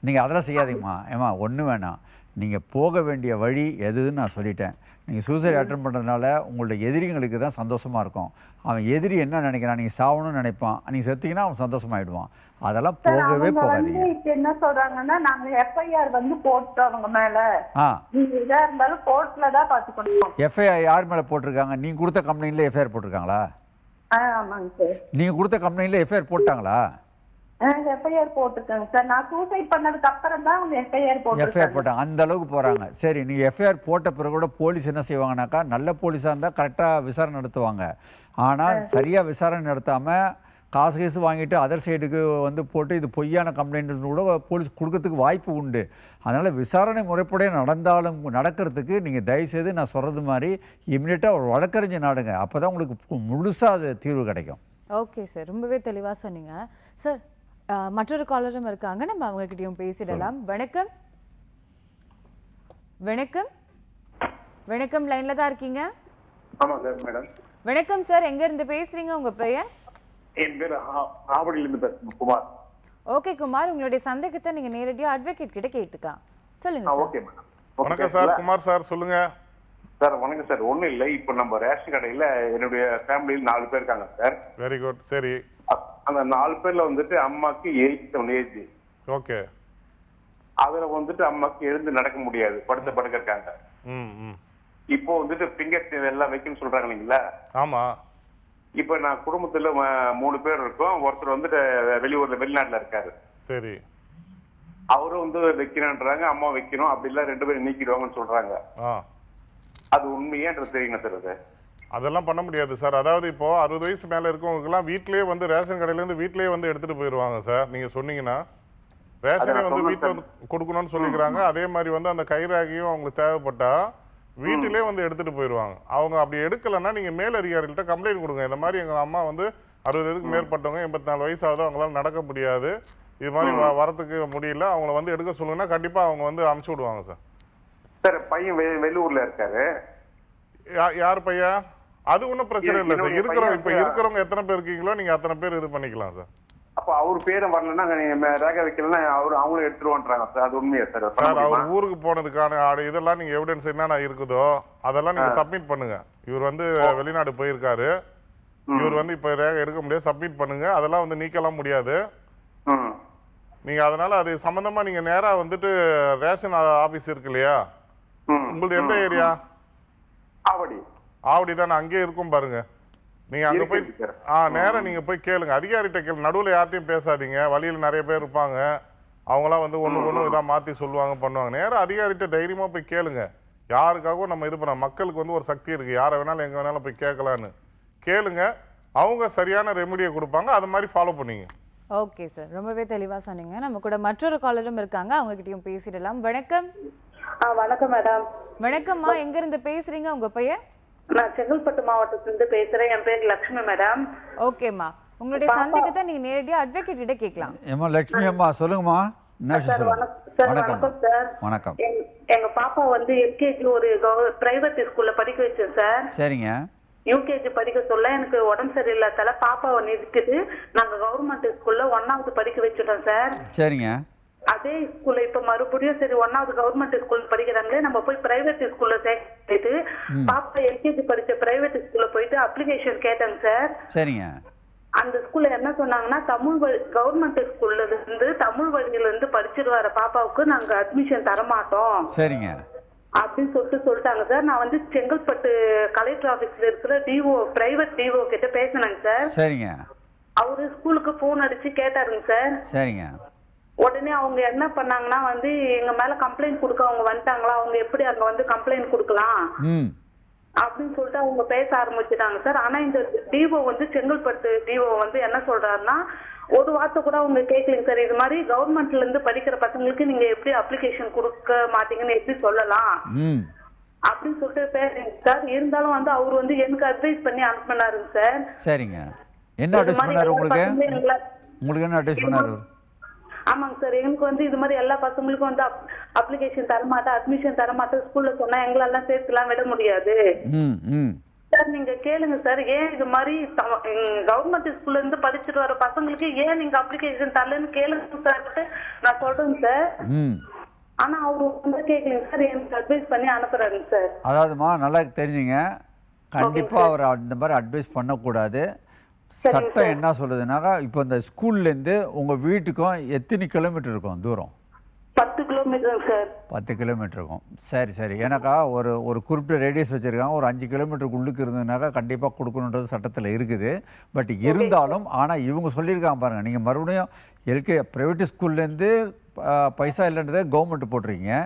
நீங்கள் அதெல்லாம் செய்யாதீங்கம்மா. ஏம்மா ஒன்றும் வேணாம். நீங்கள் போக வேண்டிய வழி எதுன்னு நான் சொல்லிட்டேன். நீங்கள் சூசைட் அட்டன் பண்ணுறதுனால உங்களோட எதிரிங்களுக்கு தான் சந்தோஷமாக இருக்கும். அவன் எதிரி என்ன நினைக்கிறான், நீங்கள் சாவணும்னு நினைப்பான். நீங்கள் செத்தீங்கன்னா அவன் சந்தோஷமாயிடுவான். அதெல்லாம் போகவே போகாதீங்க. இப்ப என்ன சொல்றாங்கன்னா, நாங்க எஃப்ஐஆர் வந்து போட்டோம் அவங்க மேல. நீங்க இதா இருந்தாலும் கோர்ட்ல தான் பாத்துக்கணும். எஃப்ஐஆர் யார் மேலே போட்டிருக்காங்க? நீங்கள் கொடுத்த கம்ப்ளைண்ட்ல எஃப்ஐஆர் போட்டிருக்காங்களா? ஆமாங்க சார். நீங்கள் கொடுத்த கம்ப்ளைண்ட்ல எஃப்ஐஆர் போட்டாங்களா? எஃப்ஐஆர் போட்டிருக்காங்க சார். நான் சூசைட் பண்ணதுக்கு அப்புறம் தான் அவங்க எஃப்ஐஆர் போட்டாங்க. அந்த அளவுக்கு போகிறாங்க. சரி, நீங்கள் எஃப்ஐஆர் போட்ட பிறகு கூட போலீஸ் என்ன செய்வாங்கனாக்கா, நல்ல போலீஸாக இருந்தால் கரெக்டாக விசாரணை நடத்துவாங்க. ஆனால் சரியாக விசாரணை நடத்தாமல் காசு கேசு வாங்கிட்டு அதர் சைடுக்கு வந்து போட்டு இது பொய்யான கம்ப்ளைண்ட் கூட போலீஸ் கொடுக்கறதுக்கு வாய்ப்பு உண்டு. அதனால் விசாரணை முறைப்படியே நடக்கிறதுக்கு நீங்கள் தயவுசெய்து நான் சொல்கிறது மாதிரி இம்மிடியட்டாக ஒரு வழக்கறிஞர் நாடுங்க. அப்போ தான் உங்களுக்கு முழுசாக அது தீர்வு கிடைக்கும். ஓகே சார், ரொம்பவே தெளிவாக சொன்னீங்க சார். மற்றொரு காலரும் இருக்காங்க, நம்ம அவங்க கிட்டயும் பேசிடலாம். வணக்கம். வணக்கம். வணக்கம், லைன்ல தான் இருக்கீங்க? ஆமா சார். மேடம் வணக்கம் சார், எங்க இருந்து பேசுறீங்க? உங்க பெயர்? என் பேர் ஆவடியில இருந்து பேசுறேன், குமார். ஓகே குமார், உங்களுடைய சந்தேகத்தை நீங்க நேரடியா அட்வொகேட் கிட்ட கேட்டுக்கலாம். சொல்லுங்க சார். Okay madam. வணக்கம் சார். குமார் சார் சொல்லுங்க. சார் வணக்கம் சார். ஒண்ணும் இல்லை, இப்ப நம்ம ரேஷன் கடையில என்னுடைய ஃபேமிலியில் 4 பேர் இருக்காங்க சார். Very good. சரி, அந்த 4 பேர்ல வந்துட்டு அம்மாக்கு 87 ஏஜ். ஓகே. அதுல வந்துட்டு அம்மாக்கு எழுந்து நடக்க முடியாது, படுக்க இருக்காங்க. இப்போ வந்துட்டு ஃபிங்கர் எல்லாம் வைக்கணும்னு சொல்றாங்க இல்லைங்களா? ஆமா. இப்ப நான் குடும்பத்துல 3 பேர் இருக்கோம். ஒருத்தர் வந்துட்டு வெளிநாட்டுல இருக்காரு. சரி. அவரும் வந்து வைக்கணும்ன்றாங்க, அம்மா வைக்கணும், அப்படி இல்ல 2 பேரும் நீக்கிடுவாங்கன்னு சொல்றாங்க. அது உண்மையான்றது தெரியுங்க சார். அது அதெல்லாம் பண்ண முடியாது சார். அதாவது இப்போ 60 வயசு மேல இருக்கவங்களுக்குலாம் வீட்லயே வந்து ரேஷன் கடையில இருந்து வீட்லயே வந்து எடுத்துட்டு போயிருவாங்க சார். நீங்க சொன்னீங்கன்னா ரேஷனே வந்து வீட்டுல வந்து கொடுக்கணும்னு சொல்லிக்கிறாங்க. அதே மாதிரி வந்து அந்த கைராகியும் அவங்களுக்கு தேவைப்பட்டா வீட்டிலே வந்து எடுத்துட்டு போயிருவாங்க. அவங்க அப்படி எடுக்கலன்னா நீங்க மேல் அதிகாரிகள்ட்ட கம்ப்ளைண்ட் கொடுங்க. இந்த மாதிரி எங்க அம்மா வந்து 60 வயதுக்கு மேற்பட்டவங்க, 84 வயசு ஆகுது, அவங்களால நடக்க முடியாது, இது மாதிரி வரத்துக்கு முடியல, அவங்கள வந்து எடுக்க சொல்லுங்கன்னா கண்டிப்பா அவங்க வந்து அனுப்பிச்சு விடுவாங்க சார். சார் பையன் வெளியூர்ல இருக்காரு. யார் பையன்? அது ஒன்றும் பிரச்சனை இல்லை சார். இருக்கிறவங்க எத்தனை பேர் இருக்கீங்களோ நீங்க அத்தனை பேர் இது பண்ணிக்கலாம் சார். அப்ப அவர் பேரை வரலன்னா நீங்க ரேகா வைக்கலன்னா அவங்களும் எடுத்துருவான்றாங்க சார். அது உண்மையா சார்? சார் அவர் ஊருக்கு போனதுக்கான இதெல்லாம் நீங்க எவிடன்ஸ் என்னென்ன இருக்குதோ அதெல்லாம் நீங்க சப்மிட் பண்ணுங்க. இவர் வந்து வெளிநாடு போயிருக்காரு, இவர் வந்து இப்ப ரேகா எடுக்க முடியாது, சப்மிட் பண்ணுங்க. அதெல்லாம் வந்து நீக்கலாம் முடியாது நீங்க. அதனால அது சம்பந்தமா நீங்க நேரா வந்துட்டு ரேஷன் ஆபீஸ் இருக்கு இல்லையா, உங்களுக்கு எந்த ஏரியா? ஆவடி தானே, அங்கே இருக்கும் பாருங்க. நீங்க அங்க போய் நேரா நீங்க போய் கேளுங்க, அதிகாரிகிட்ட கேளுங்க. நடுவில் யார்ட்டையும் பேசாதீங்க. வழியில் நிறைய பேர் இருப்பாங்க, அவங்களாம் வந்து ஒண்ணு இதாக மாத்தி சொல்லுவாங்க, பண்ணுவாங்க. நேரா அதிகாரிகிட்ட தைரியமா போய் கேளுங்க. யாருக்காகவும் நம்ம இது பண்ண, மக்களுக்கு வந்து ஒரு சக்தி இருக்கு, யாரை வேணாலும் எங்க வேணாலும் போய் கேட்கலான்னு கேளுங்க. அவங்க சரியான ரெமெடியை கொடுப்பாங்க, அது மாதிரி ஃபாலோ பண்ணீங்க. ஓகே சார், ரொம்பவே தெளிவா சொன்னீங்க. நம்ம கூட மற்றொரு காலரும் இருக்காங்க, அவங்க கிட்டயும் பேசிடலாம். வணக்கம். வணக்கம் மேடம். வணக்கம்மா, எங்க இருந்து பேசுறீங்க? உங்க பெயர்? நான் செங்கல்பட்டு மாவட்டத்திலிருந்து பேசுறேன். என் பேர் லட்சுமி மேடம். ஓகேம்மா, உங்களுடைய சந்தேகத்தை நீங்க நேரடியா அட்வொகேட் கிட்ட கேட்கலாம். ஏமா லட்சுமி அம்மா சொல்லுங்கம்மா. வணக்கம் சார். வணக்கம். எங்க பாப்பா வந்து எல்கேஜி ஒரு பிரைவேட் ஸ்கூல்ல படிக்க வச்சேன் சார். சரிங்க. யூகேஜி படிக்க சொல்ல எனக்கு உடம்பு சரியில்லாதால பாப்பாவை நிறுத்திட்டு நாங்க கவர்மெண்ட் ஸ்கூல்ல 1வது படிக்க வச்சுட்டோம் சார். சரிங்க. அதே ஸ்கூல்ல இப்ப மறுபடியும் சரி 1வது கவர்மெண்ட் ஸ்கூல் படிக்கிறாங்களே, நம்ம போய் பிரைவேட் ஸ்கூல்ல சேர்த்து பாப்பா எல்கேஜி படிச்ச பிரைவேட் ஸ்கூல்ல போயிட்டு அப்ளிகேஷன் கேட்டாங்க சார். சரிங்க. அந்த ஸ்கூல்ல என்ன சொன்னாங்கன்னா, கவர்மெண்ட் ஸ்கூல்ல இருந்து தமிழ் வழியில இருந்து படிச்சுட்டு வர பாப்பாவுக்கு நாங்க அட்மிஷன் தர மாட்டோம். சரிங்க. அப்படின்னு சொல்லிட்டாங்க சார். நான் வந்து செங்கல்பட்டு கலெக்டர் ஆபீஸ்ல இருக்கிற டிஓ பிரைவேட் டிஓ கிட்ட பேசினாங்க சார். சரிங்க. அவரு ஸ்கூலுக்கு போன் அடிச்சு கேட்டாருங்க சார். சரிங்க. உடனே அவங்க என்ன பண்ணாங்கன்னா வந்து எங்க மேல கம்ப்ளைண்ட் கொடுக்க அவங்க வந்துட்டாங்களா, அவங்க எப்படி அங்க வந்து கம்ப்ளைண்ட் கொடுக்கலாம் அப்படின்னு சொல்லிட்டு அவங்க பேச ஆரம்பிச்சுட்டாங்க சார். ஆனா இந்த டிஓ வந்து செங்கல்பட்டு டிஓ வந்து என்ன சொல்றாருன்னா, ஒரு வார்த்தை கூட அவங்க கேட்கலைங்க சார். இது மாதிரி கவர்மெண்ட்ல இருந்து படிக்கிற பசங்களுக்கு நீங்க எப்படி அப்ளிகேஷன் கொடுக்க மாட்டீங்கன்னு எப்படி சொல்லலாம் அப்படின்னு சொல்லிட்டு பேசுறீங்க சார். இருந்தாலும் வந்து அவர் வந்து எனக்கு அட்வைஸ் பண்ணி அனுப்பினாருங்க சார். சரிங்க. என்ன அட்வைஸ் பண்ணாரு உங்களுக்கு? உங்களுக்கு என்ன அட்வைஸ் பண்ணாரு? ஆமாங்க சார், எனக்கு வந்து இது மாதிரி எல்லா பசங்களுக்கும் வந்து அப்ளிகேஷன் தரமாட்டா, அட்மிஷன் தரமாட்டா ஸ்கூல்ல சொன்னா எங்களெல்லாம் சேர்த்துலாம் விட முடியாது சார் நீங்க கேளுங்க சார், ஏன் இது மாதிரி கவர்மெண்ட் ஸ்கூல்ல இருந்து படிச்சுட்டு வர பசங்களுக்கு ஏன் நீங்க அப்ளிகேஷன் தரலன்னு கேளுங்க சார், நான் சொல்றேன் சார். ஆனா அவரு வந்து கேட்கலங்க சார், எனக்கு அட்வைஸ் பண்ணி அனுப்புறாங்க சார். அதாவதுமா நல்லா தெரிஞ்சுங்க, கண்டிப்பாக அவர் அந்த மாதிரி அட்வைஸ் பண்ணக்கூடாது. சட்டம் என்ன சொல்லுதுனாக்கா, இப்போ இந்த ஸ்கூல்லேருந்து உங்கள் வீட்டுக்கும் எத்தனை கிலோமீட்டர் இருக்கும் தூரம்? 10 கிலோமீட்டர் சார். 10 கிலோமீட்டர் இருக்கும். சரி ஏன்னாக்கா ஒரு குறிப்பிட்ட ரேடியஸ் வச்சுருக்காங்க. ஒரு 5 கிலோமீட்டருக்கு உள்ளுக்கு இருந்ததுனாக்கா கண்டிப்பாக கொடுக்கணுன்றது சட்டத்தில் இருக்குது. பட் இருந்தாலும் ஆனால் இவங்க சொல்லியிருக்காங்க பாருங்கள், நீங்கள் மறுபடியும் ப்ரைவேட் ஸ்கூல்லேருந்து பைசா இல்லைன்றதை கவர்மெண்ட் போட்டிருக்கீங்க.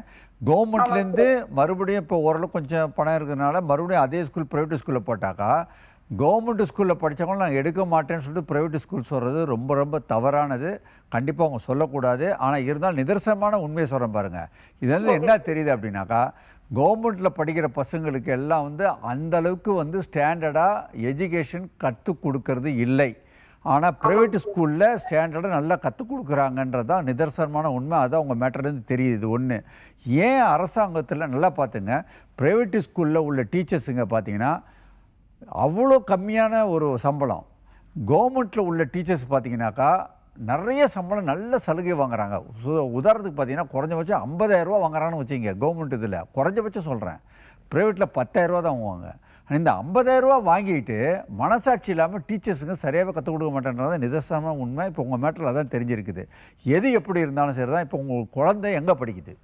கவர்மெண்ட்லேருந்து மறுபடியும் இப்போ ஓரளவு கொஞ்சம் பணம் இருக்கிறதுனால மறுபடியும் அதே ஸ்கூல் ப்ரைவேட் ஸ்கூலில் போட்டாக்கா, கவர்மெண்ட் ஸ்கூலில் படித்தவங்களும் நான் எடுக்க மாட்டேன்னு சொல்லிட்டு ப்ரைவேட் ஸ்கூல் சொல்கிறது ரொம்ப ரொம்ப தவறானது. கண்டிப்பாக அவங்க சொல்லக்கூடாது. ஆனால் இருந்தாலும் நிதர்சனமான உண்மையை சொல்கிறேன் பாருங்கள். இதெல்லாம் என்ன தெரியுது அப்படின்னாக்கா, கவர்மெண்ட்டில் படிக்கிற பசங்களுக்கு எல்லாம் வந்து அந்தளவுக்கு வந்து ஸ்டாண்டர்டாக எஜுகேஷன் கற்றுக் கொடுக்கறது இல்லை. ஆனால் ப்ரைவேட் ஸ்கூலில் ஸ்டாண்டர்டாக நல்லா கற்றுக் கொடுக்குறாங்கன்றது தான் நிதர்சனமான உண்மை. அதுதான் உங்கள் மேட்டர்லேருந்து தெரியுது. ஒன்று, ஏன் அரசாங்கத்தில் நல்லா பார்த்துங்க, ப்ரைவேட் ஸ்கூலில் உள்ள டீச்சர்ஸுங்க பார்த்தீங்கன்னா அவ்வளோ கம்மியான ஒரு சம்பளம். கவர்மெண்ட்டில் உள்ள டீச்சர்ஸ் பார்த்தீங்கன்னாக்கா நிறைய சம்பளம், நல்ல சலுகை வாங்குறாங்க. உதாரணத்துக்கு பார்த்தீங்கன்னா குறைஞ்சபட்சம் 50,000 ரூபா வாங்குறாங்கன்னு வச்சுங்க. கவர்மெண்ட் இதில் குறைஞ்சபட்சம் சொல்கிறேன், ப்ரைவேட்டில் 10,000 ரூபா தான் வாங்குவாங்க. இந்த 50,000 ரூபா வாங்கிட்டு மனசாட்சி இல்லாமல் டீச்சர்ஸுங்க சரியாகவே கற்றுக் கொடுக்க மாட்டேன்றதான் நிதர்சனமான உண்மை. இப்போ உங்கள் மேட்டரில் அதான் தெரிஞ்சிருக்குது. எது எப்படி இருந்தாலும் சரி தான். இப்போ உங்கள் குழந்தை எங்கே படிக்குது?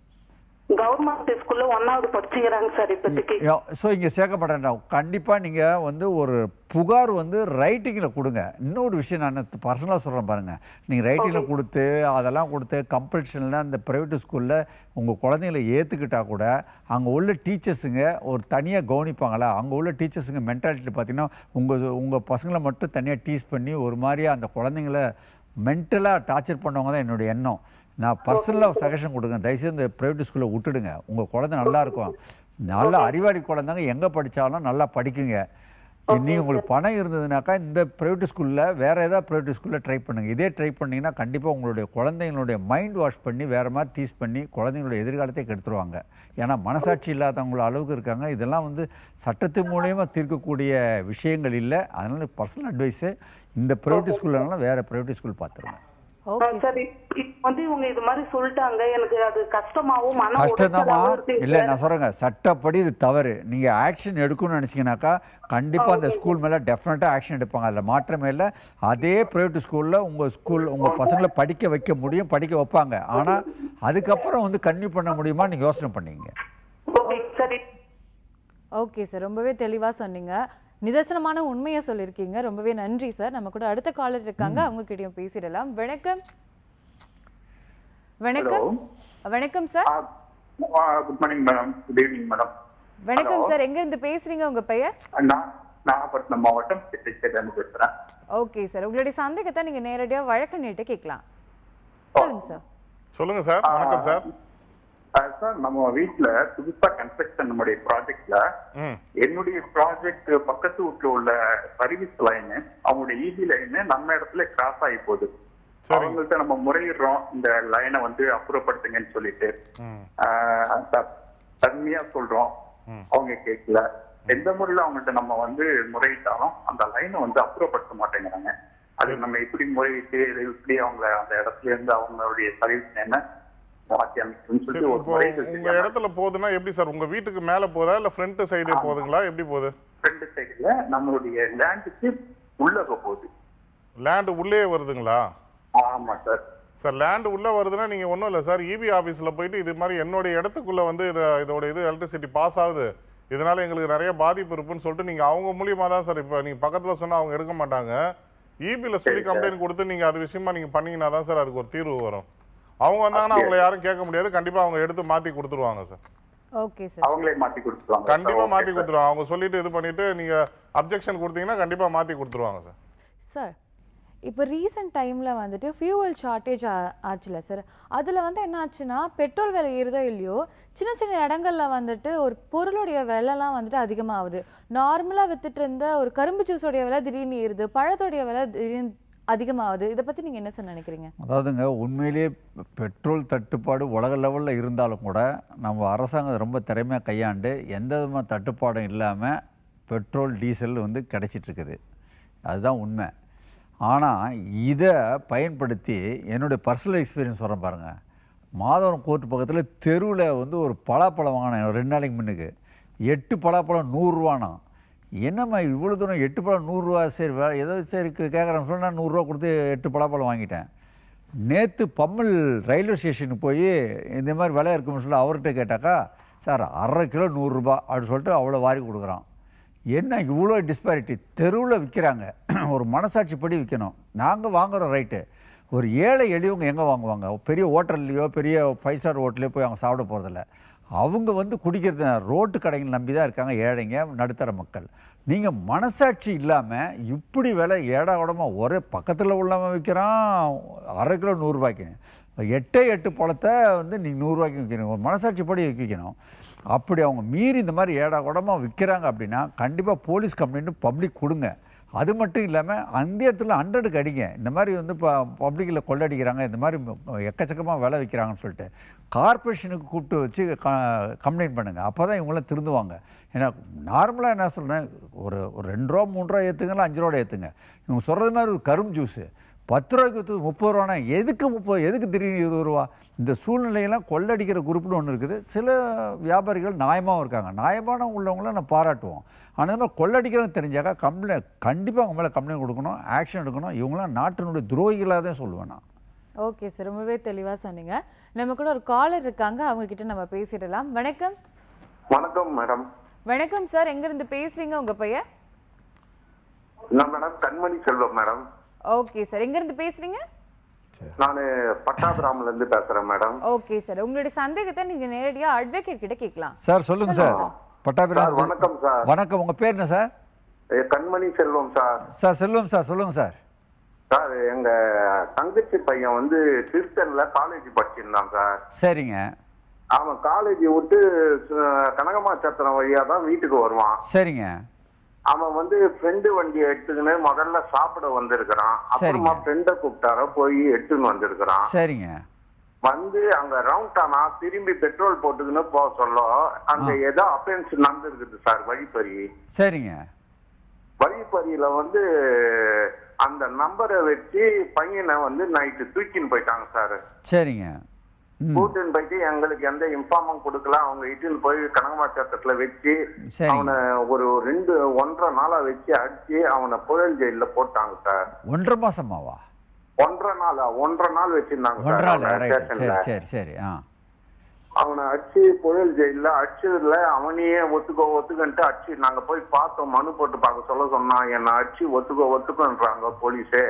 கவர்மெண்ட் ஸ்கூல்ல 1வது படிச்சுக்கிறாங்க சார் இப்போதைக்கு. ஸோ இங்கே சேர்க்கப்பட்டேன். கண்டிப்பாக நீங்கள் வந்து ஒரு புகார் வந்து ரைட்டிங்கில் கொடுங்க. இன்னொரு விஷயம் நான் பர்சனலாக சொல்கிறேன் பாருங்கள், நீங்கள் ரைட்டிங்கில் கொடுத்து அதெல்லாம் கொடுத்து கம்பல்ஷனில் அந்த ப்ரைவேட் ஸ்கூலில் உங்கள் குழந்தைங்களை ஏற்றுக்கிட்டால் கூட அங்கே உள்ள டீச்சர்ஸுங்க ஒரு தனியாக கவனிப்பாங்களா? அங்கே உள்ள டீச்சர்ஸுங்க மென்டாலிட்டி பார்த்திங்கன்னா உங்கள் பசங்களை மட்டும் தனியாக டீஸ் பண்ணி ஒரு மாதிரியாக அந்த குழந்தைங்கள மென்டலாக டார்ச்சர் பண்ணவங்க தான் என்னுடைய எண்ணம். நான் பர்சனலாக சஜஷன் கொடுங்க, தயவுசெய்து இந்த ப்ரைவேட் ஸ்கூலில் விட்டுடுங்க. உங்கள் குழந்தை நல்லா இருக்கும், நல்லா அறிவாளி குழந்தைங்க, எங்கே படித்தாலும் நல்லா படிக்குங்க. நீங்கள் உங்களுக்கு பணம் இருந்ததுனாக்கா இந்த ப்ரைவேட் ஸ்கூலில் வேறு ஏதாவது ப்ரைவேட் ஸ்கூலில் ட்ரை பண்ணுங்கள். இதே ட்ரை பண்ணிங்கன்னா கண்டிப்பாக உங்களுடைய குழந்தைங்களுடைய மைண்ட் வாஷ் பண்ணி வேறு மாதிரி டீஸ் பண்ணி குழந்தைங்களுடைய எதிர்காலத்தை கெடுத்துருவாங்க. ஏன்னா மனசாட்சி இல்லாதவங்கள அளவுக்கு இருக்காங்க. இதெல்லாம் வந்து சட்டத்து மூலயமா தீர்க்கக்கூடிய விஷயங்கள் இல்லை. அதனால் பர்சனல் அட்வைஸு, இந்த ப்ரைவேட் ஸ்கூல்லனாலும் வேறு ப்ரைவேட் ஸ்கூல் பார்த்துருங்க. சரி, வந்து இவங்க இது மாதிரி சொல்லிட்டாங்க, எனக்கு அது கஷ்டமாவும் கஷ்டம்தாம்மா. இல்லை நான் சொல்கிறேங்க, சட்டப்படி இது தவறு. நீங்கள் ஆக்ஷன் எடுக்கணும்னு நினச்சிங்கனாக்கா கண்டிப்பாக அந்த ஸ்கூல் மேலே டெஃபினட்டாக ஆக்ஷன் எடுப்பாங்க. அதில் மாற்றமே இல்லை. அதே ப்ரைவேட் ஸ்கூலில் உங்கள் பசங்களை படிக்க வைக்க முடியும், படிக்க வைப்பாங்க. ஆனால் அதுக்கப்புறம் வந்து கன்டினியூ பண்ண முடியுமா நீங்கள் யோசனை பண்ணீங்க. ஓகே சார், ரொம்பவே தெளிவாக சொன்னீங்க. நிதர்சனமான உண்மையை சொல்லியிருக்கீங்க. ரொம்பவே நன்றி சார். நம்ம கூட அடுத்த காலர் இருக்காங்க, அவங்க கிட்டயும் பேசிடலாம். வணக்கம். வணக்கம். வணக்கம் sir. Good morning madam. Good evening madam. வணக்கம் சார், எங்க இருந்து பேசுறீங்க? உங்க பெயர்? நாகப்பட்டினம் மாவட்டம் பேசுறேன். ஓகே சார், உங்களுடைய சந்தேகத்தை நீங்க நேரடியா வழக்கறிஞர்கிட்ட கேட்கலாம். சொல்லுங்க சார். சொல்லுங்க சார். வணக்கம் சார். சார், நம்ம வீட்டுல புதுசா கன்ஸ்ட்ரக்ஷன் நம்முடைய ப்ராஜெக்ட்ல என்னுடைய ப்ராஜெக்ட் பக்கத்து வீட்டுல உள்ள சர்வீஸ் லைன், அவங்களுடைய இபி லைன் நம்ம இடத்துல கிராஸ் ஆகி போகுது. அவங்கள்ட்ட நம்ம முறையிடுறோம், இந்த லைனை வந்து அப்புறப்படுத்துங்கன்னு சொல்லிட்டு தன்மையா சொல்றோம். அவங்க கேட்கல. எந்த முறையில அவங்கள்ட்ட நம்ம வந்து முறையிட்டாலும் அந்த லைனை வந்து அப்புறப்படுத்த மாட்டேங்கிறாங்க. அது நம்ம எப்படி முறையிட்டு எப்படி அவங்க அந்த இடத்துல இருந்து அவங்களுடைய சர்வீஸ் என்ன உங்க இடத்துல போகுதுன்னா எப்படி சார்? உங்க வீட்டுக்கு மேல போதா இல்ல ஃப்ரண்ட் சைடு போகுதுங்களா? எப்படி போகுது? ஃப்ரண்ட் சைடுல நம்மளுடைய லேண்டுக்கு உள்ள போகுது. லேண்ட் உள்ளே வருதுங்களா? ஆமா சார். சார், லேண்ட் உள்ள வருதுன்னா நீங்க ஒன்றும் இல்லை சார், இபி ஆஃபீஸில் போயிட்டு இது மாதிரி என்னுடைய இடத்துக்குள்ள வந்து இதோட எலக்ட்ரிசிட்டி பாஸ் ஆகுது, இதனால எங்களுக்கு நிறைய பாதிப்பு இருக்குன்னு சொல்லிட்டு நீங்க அவங்க மூலியமா தான் சார். இப்போ நீங்க பக்கத்துல சொன்னா அவங்க எடுக்க மாட்டாங்க. இபியில் சொல்லி கம்ப்ளைண்ட் கொடுத்து நீங்க அது விஷயமா நீங்க பண்ணீங்கன்னா தான் சார் அதுக்கு ஒரு தீர்வு வரும். அவங்க வந்தாங்கன்னா அவங்கள யாரும் கேட்க முடியாது. கண்டிப்பா அவங்க எடுத்து மாத்தி கொடுத்துருவாங்க சார். Okay sir. அவங்களே மாத்தி கொடுத்துருவாங்க. கண்டிப்பா மாத்தி கொடுத்துருவாங்க. அவங்க சொல்லிட்டு இது பண்ணிட்டு நீங்க அப்ஜெக்ஷன் கொடுத்தீங்கன்னா கண்டிப்பா மாத்தி கொடுத்துருவாங்க சார். சார், இப்போ ரீசெண்ட் டைமில் வந்துட்டு ஃபியூவல் ஷார்ட்டேஜ் ஆச்சுல சார், அதில் வந்து என்ன ஆச்சுன்னா பெட்ரோல் விலை ஏறுதோ இல்லையோ, சின்ன சின்ன இடங்களில் வந்துட்டு ஒரு பொருளுடைய விலைலாம் வந்துட்டு அதிகமாகுது. நார்மலாக வித்துட்டு இருந்த ஒரு கரும்பு ஜூஸோடைய விலை திடீர்னு ஏறுது, பழத்தோடைய விலை திடீர்னு அதிகமாகுது. இதை பற்றி நீங்கள் என்ன சார் நினைக்கிறீங்க? அதாவதுங்க, உண்மையிலேயே பெட்ரோல் தட்டுப்பாடு உலக லெவலில் இருந்தாலும் கூட நம்ம அரசாங்கம் ரொம்ப திறமையாக கையாண்டு எந்த விதமான தட்டுப்பாடும் இல்லாமல் பெட்ரோல் டீசல் வந்து கிடைச்சிட்ருக்குது. அதுதான் உண்மை. ஆனால் இதை பயன்படுத்தி என்னுடைய பர்சனல் எக்ஸ்பீரியன்ஸ் சொல்கிறேன் பாருங்கள். மாதவரம் கோர்ட்டு பக்கத்தில் தெருவில் வந்து ஒரு பலாப்பழம் வாங்கினேன் 2 நாளைக்கு முன்னுக்கு. 8 பலாப்பழம் 100 ரூபானா. என்னம்மா இவ்வளோ தூரம் 8 பழம் 100 ரூபா, சரி ஏதோ சரி கேட்குறேன்னு சொல்லி நான் 100 ரூபா கொடுத்து 8 பலாப்பழம் வாங்கிட்டேன். நேற்று பம்மல் ரயில்வே ஸ்டேஷனுக்கு போய் இந்த மாதிரி விலை இருக்குன்னு சொல்லி அவர்கிட்ட கேட்டாக்கா, சார் 1/2 கிலோ 100 ரூபா அப்படின்னு சொல்லிட்டு அவ்வளோ வாரி கொடுக்குறான். என்ன இவ்வளோ டிஸ்பாரிட்டி தெருவில் விற்கிறாங்க. ஒரு மனசாட்சிப்படி விற்கணும். நாங்கள் வாங்குகிறோம் ரைட்டு. ஒரு ஏழை எளியவங்க எங்கே வாங்குவாங்க? பெரிய ஹோட்டல்லையோ பெரிய 5 ஸ்டார் ஹோட்டல்லையோ போய் அவங்க சாப்பிட போகிறதில்ல. அவங்க வந்து குடிக்கிறது ரோட்டு கடைகள் நம்பி தான் இருக்காங்க ஏழைங்க, நடுத்தர மக்கள். நீங்கள் மனசாட்சி இல்லாமல் இப்படி விலை ஏடாகூடமாக ஒரே பக்கத்தில் உள்ளவன் விற்கிறான் 1/2 கிலோ 100 ரூபாய்க்கு. 8 பழத்தை வந்து நீங்கள் 100 ரூபாய்க்கு விற்கணும். ஒரு மனசாட்சிப்படி விற்கணும். அப்படி அவங்க மீறி இந்த மாதிரி ஏடாகூடமாக விற்கிறாங்க அப்படின்னா கண்டிப்பாக போலீஸ் கம்ப்ளைண்ட்டு பப்ளிக் கொடுங்க. அது மட்டும் இல்லாமல் அந்த இடத்துல 100க்கு அடிங்க. இந்த மாதிரி வந்து இப்போ பப்ளிக்கில் கொள்ளடிக்கிறாங்க, இந்த மாதிரி எக்கச்சக்கமாக விலை விற்கிறாங்கன்னு சொல்லிட்டு கார்பரேஷனுக்கு கூப்பிட்டு வச்சு கம்ப்ளைண்ட் பண்ணுங்கள். அப்போ தான் இவங்களாம் திருந்துவாங்க. ஏன்னா நார்மலாக என்ன சொல்கிறேன், ஒரு 2 ரூபா 3 ரூபா ஏற்றுங்களா 5 ரூபா ஏற்றுங்க. இவங்க சொல்கிறது மாதிரி ஒரு கரும்பு ஜூஸு 10 ரூபாய்க்கு விற்று 30 ரூபானா எதுக்கு 30, எதுக்கு திடீர்னு 20 ரூபா? இந்த சூழ்நிலையெல்லாம் கொள்ளடிக்கிற குரூப்னு ஒன்று இருக்குது. சில வியாபாரிகள் நியாயமாகவும் இருக்காங்க. நியாயமான உள்ளவங்கள நான் பாராட்டுவோம். ஆனால் இந்த மாதிரி கொள்ளடிக்கிறவங்க தெரிஞ்சாக்கா கண்டிப்பாக அவங்க மேலே கம்ப்ளைண்ட் கொடுக்கணும், ஆக்ஷன் எடுக்கணும். இவங்களாம் நாட்டினுடைய துரோகிகளாக தான் சொல்லுவேன் நான். ஓகே சார், ரொம்பவே தெளிவாக சொன்னீங்க. நம்ம கூட ஒரு காலர் இருக்காங்க, அவங்க கிட்ட நம்ம பேசிடலாம். வணக்கம். வணக்கம் மேடம். வணக்கம் சார், எங்கேருந்து பேசுகிறீங்க? உங்கள் பெயர்? நான் மேடம் கண்மணி செல்வம் மேடம். ஓகே சார், எங்கேருந்து பேசுகிறீங்க? நான் பட்டாபிராமில இருந்து பேசுறேன் மேடம். ஓகே சார், உங்களுடைய சந்தேகத்தை நீங்க நேரடியா அட்வொகேட் கிட்ட கேட்கலாம். சார் சொல்லுங்க சார். பட்டாபிராம். வணக்கம் சார். வணக்கம். உங்க பேர் என்ன சார்? கண்மணி செல்வம் சார். சார் செல்வம் சார், சொல்லுங்க சார். சார் எங்க தங்கச்சி பையன் வந்து கிறிஸ்டன்ல காலேஜ் படிச்சிருந்தான் சார். சரிங்க. அவன் காலேஜ் விட்டு கனகமா சத்திரம் வழியா தான் வீட்டுக்கு வருவான். சரிங்க. அவன் வந்து ஃப்ரெண்டு வண்டி எடுத்துக்கின்னு முதல்ல சாப்பிட வந்திருக்கிறான். அப்புறமா ஃப்ரெண்டை கூப்பிட்டார போய் எடுத்துன்னு வந்திருக்கிறான். சரிங்க. வந்து அங்க ரவுண்ட் ஆனா திரும்பி பெட்ரோல் போட்டுக்கின்னு போக சொல்ல அங்க ஏதோ அஃபென்ஸ் நடந்துருக்குது சார், வழிப்பறி. சரிங்க. வழிப்பறியில வந்து அந்த நம்பரை வச்சு பையனை வந்து நைட்டு தூக்கின்னு போயிட்டாங்க சார். சரிங்க. கூட்டுன்னு போயிட்டு எங்களுக்கு எந்த இன்ஃபார்மும் கொடுக்கல. அவங்க இட்டுன்னு போய் கனகமாச்சத்துல வச்சு அவனை ஒரு 1.5 நாளா வச்சு அடிச்சு அவனை புழல் ஜெயில போட்டாங்க சார். 1.5 மாசமாவா? 1.5 நாள் வச்சிருந்தாங்க. சரி சரி. அவனை அடிச்சு புழல் ஜெயில அடிச்சதுல அவனையே ஒத்துக்கன்ட்டு அடிச்சு நாங்க போய் பார்த்தோம். மனு போட்டு பார்க்க சொல்ல சொன்னான். என்ன அடிச்சு ஒத்துக்கன்றாங்க போலீஸே.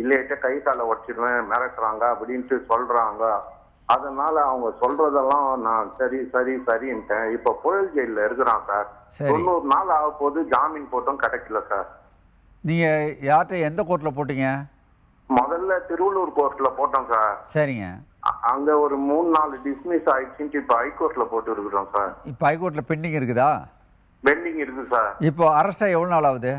இல்லையிட்ட கை காலை உடச்சிடுவேன் மிரட்டுறாங்க அப்படின்ட்டு சொல்றாங்க. அதனால அவங்க சொல்றதெல்லாம் நான் சரின்ட்டேன். இப்ப புழல் ஜெயில இருக்கிறான் சார். 90 நாள் ஆக போது. ஜாமீன் போட்டும் கிடைக்கல சார். நீங்க யார்கிட்ட எந்த கோர்ட்ல போட்டீங்க? முதல்ல திருவள்ளூர் கோர்ட்ல போட்டோம் சார். சரிங்க. அங்க ஒரு 3-4 டிஸ்மிஸ் ஆயிடுச்சுட்டு இப்ப ஹைகோர்ட்ல போட்டு இருக்கிறோம் சார். இப்ப ஹைகோர்ட்ல பெண்டிங் இருக்குதா? பெண்டிங் இருக்கு சார். இப்போ அரெஸ்ட் ஆகி எவ்வளவு நாள் ஆகுது?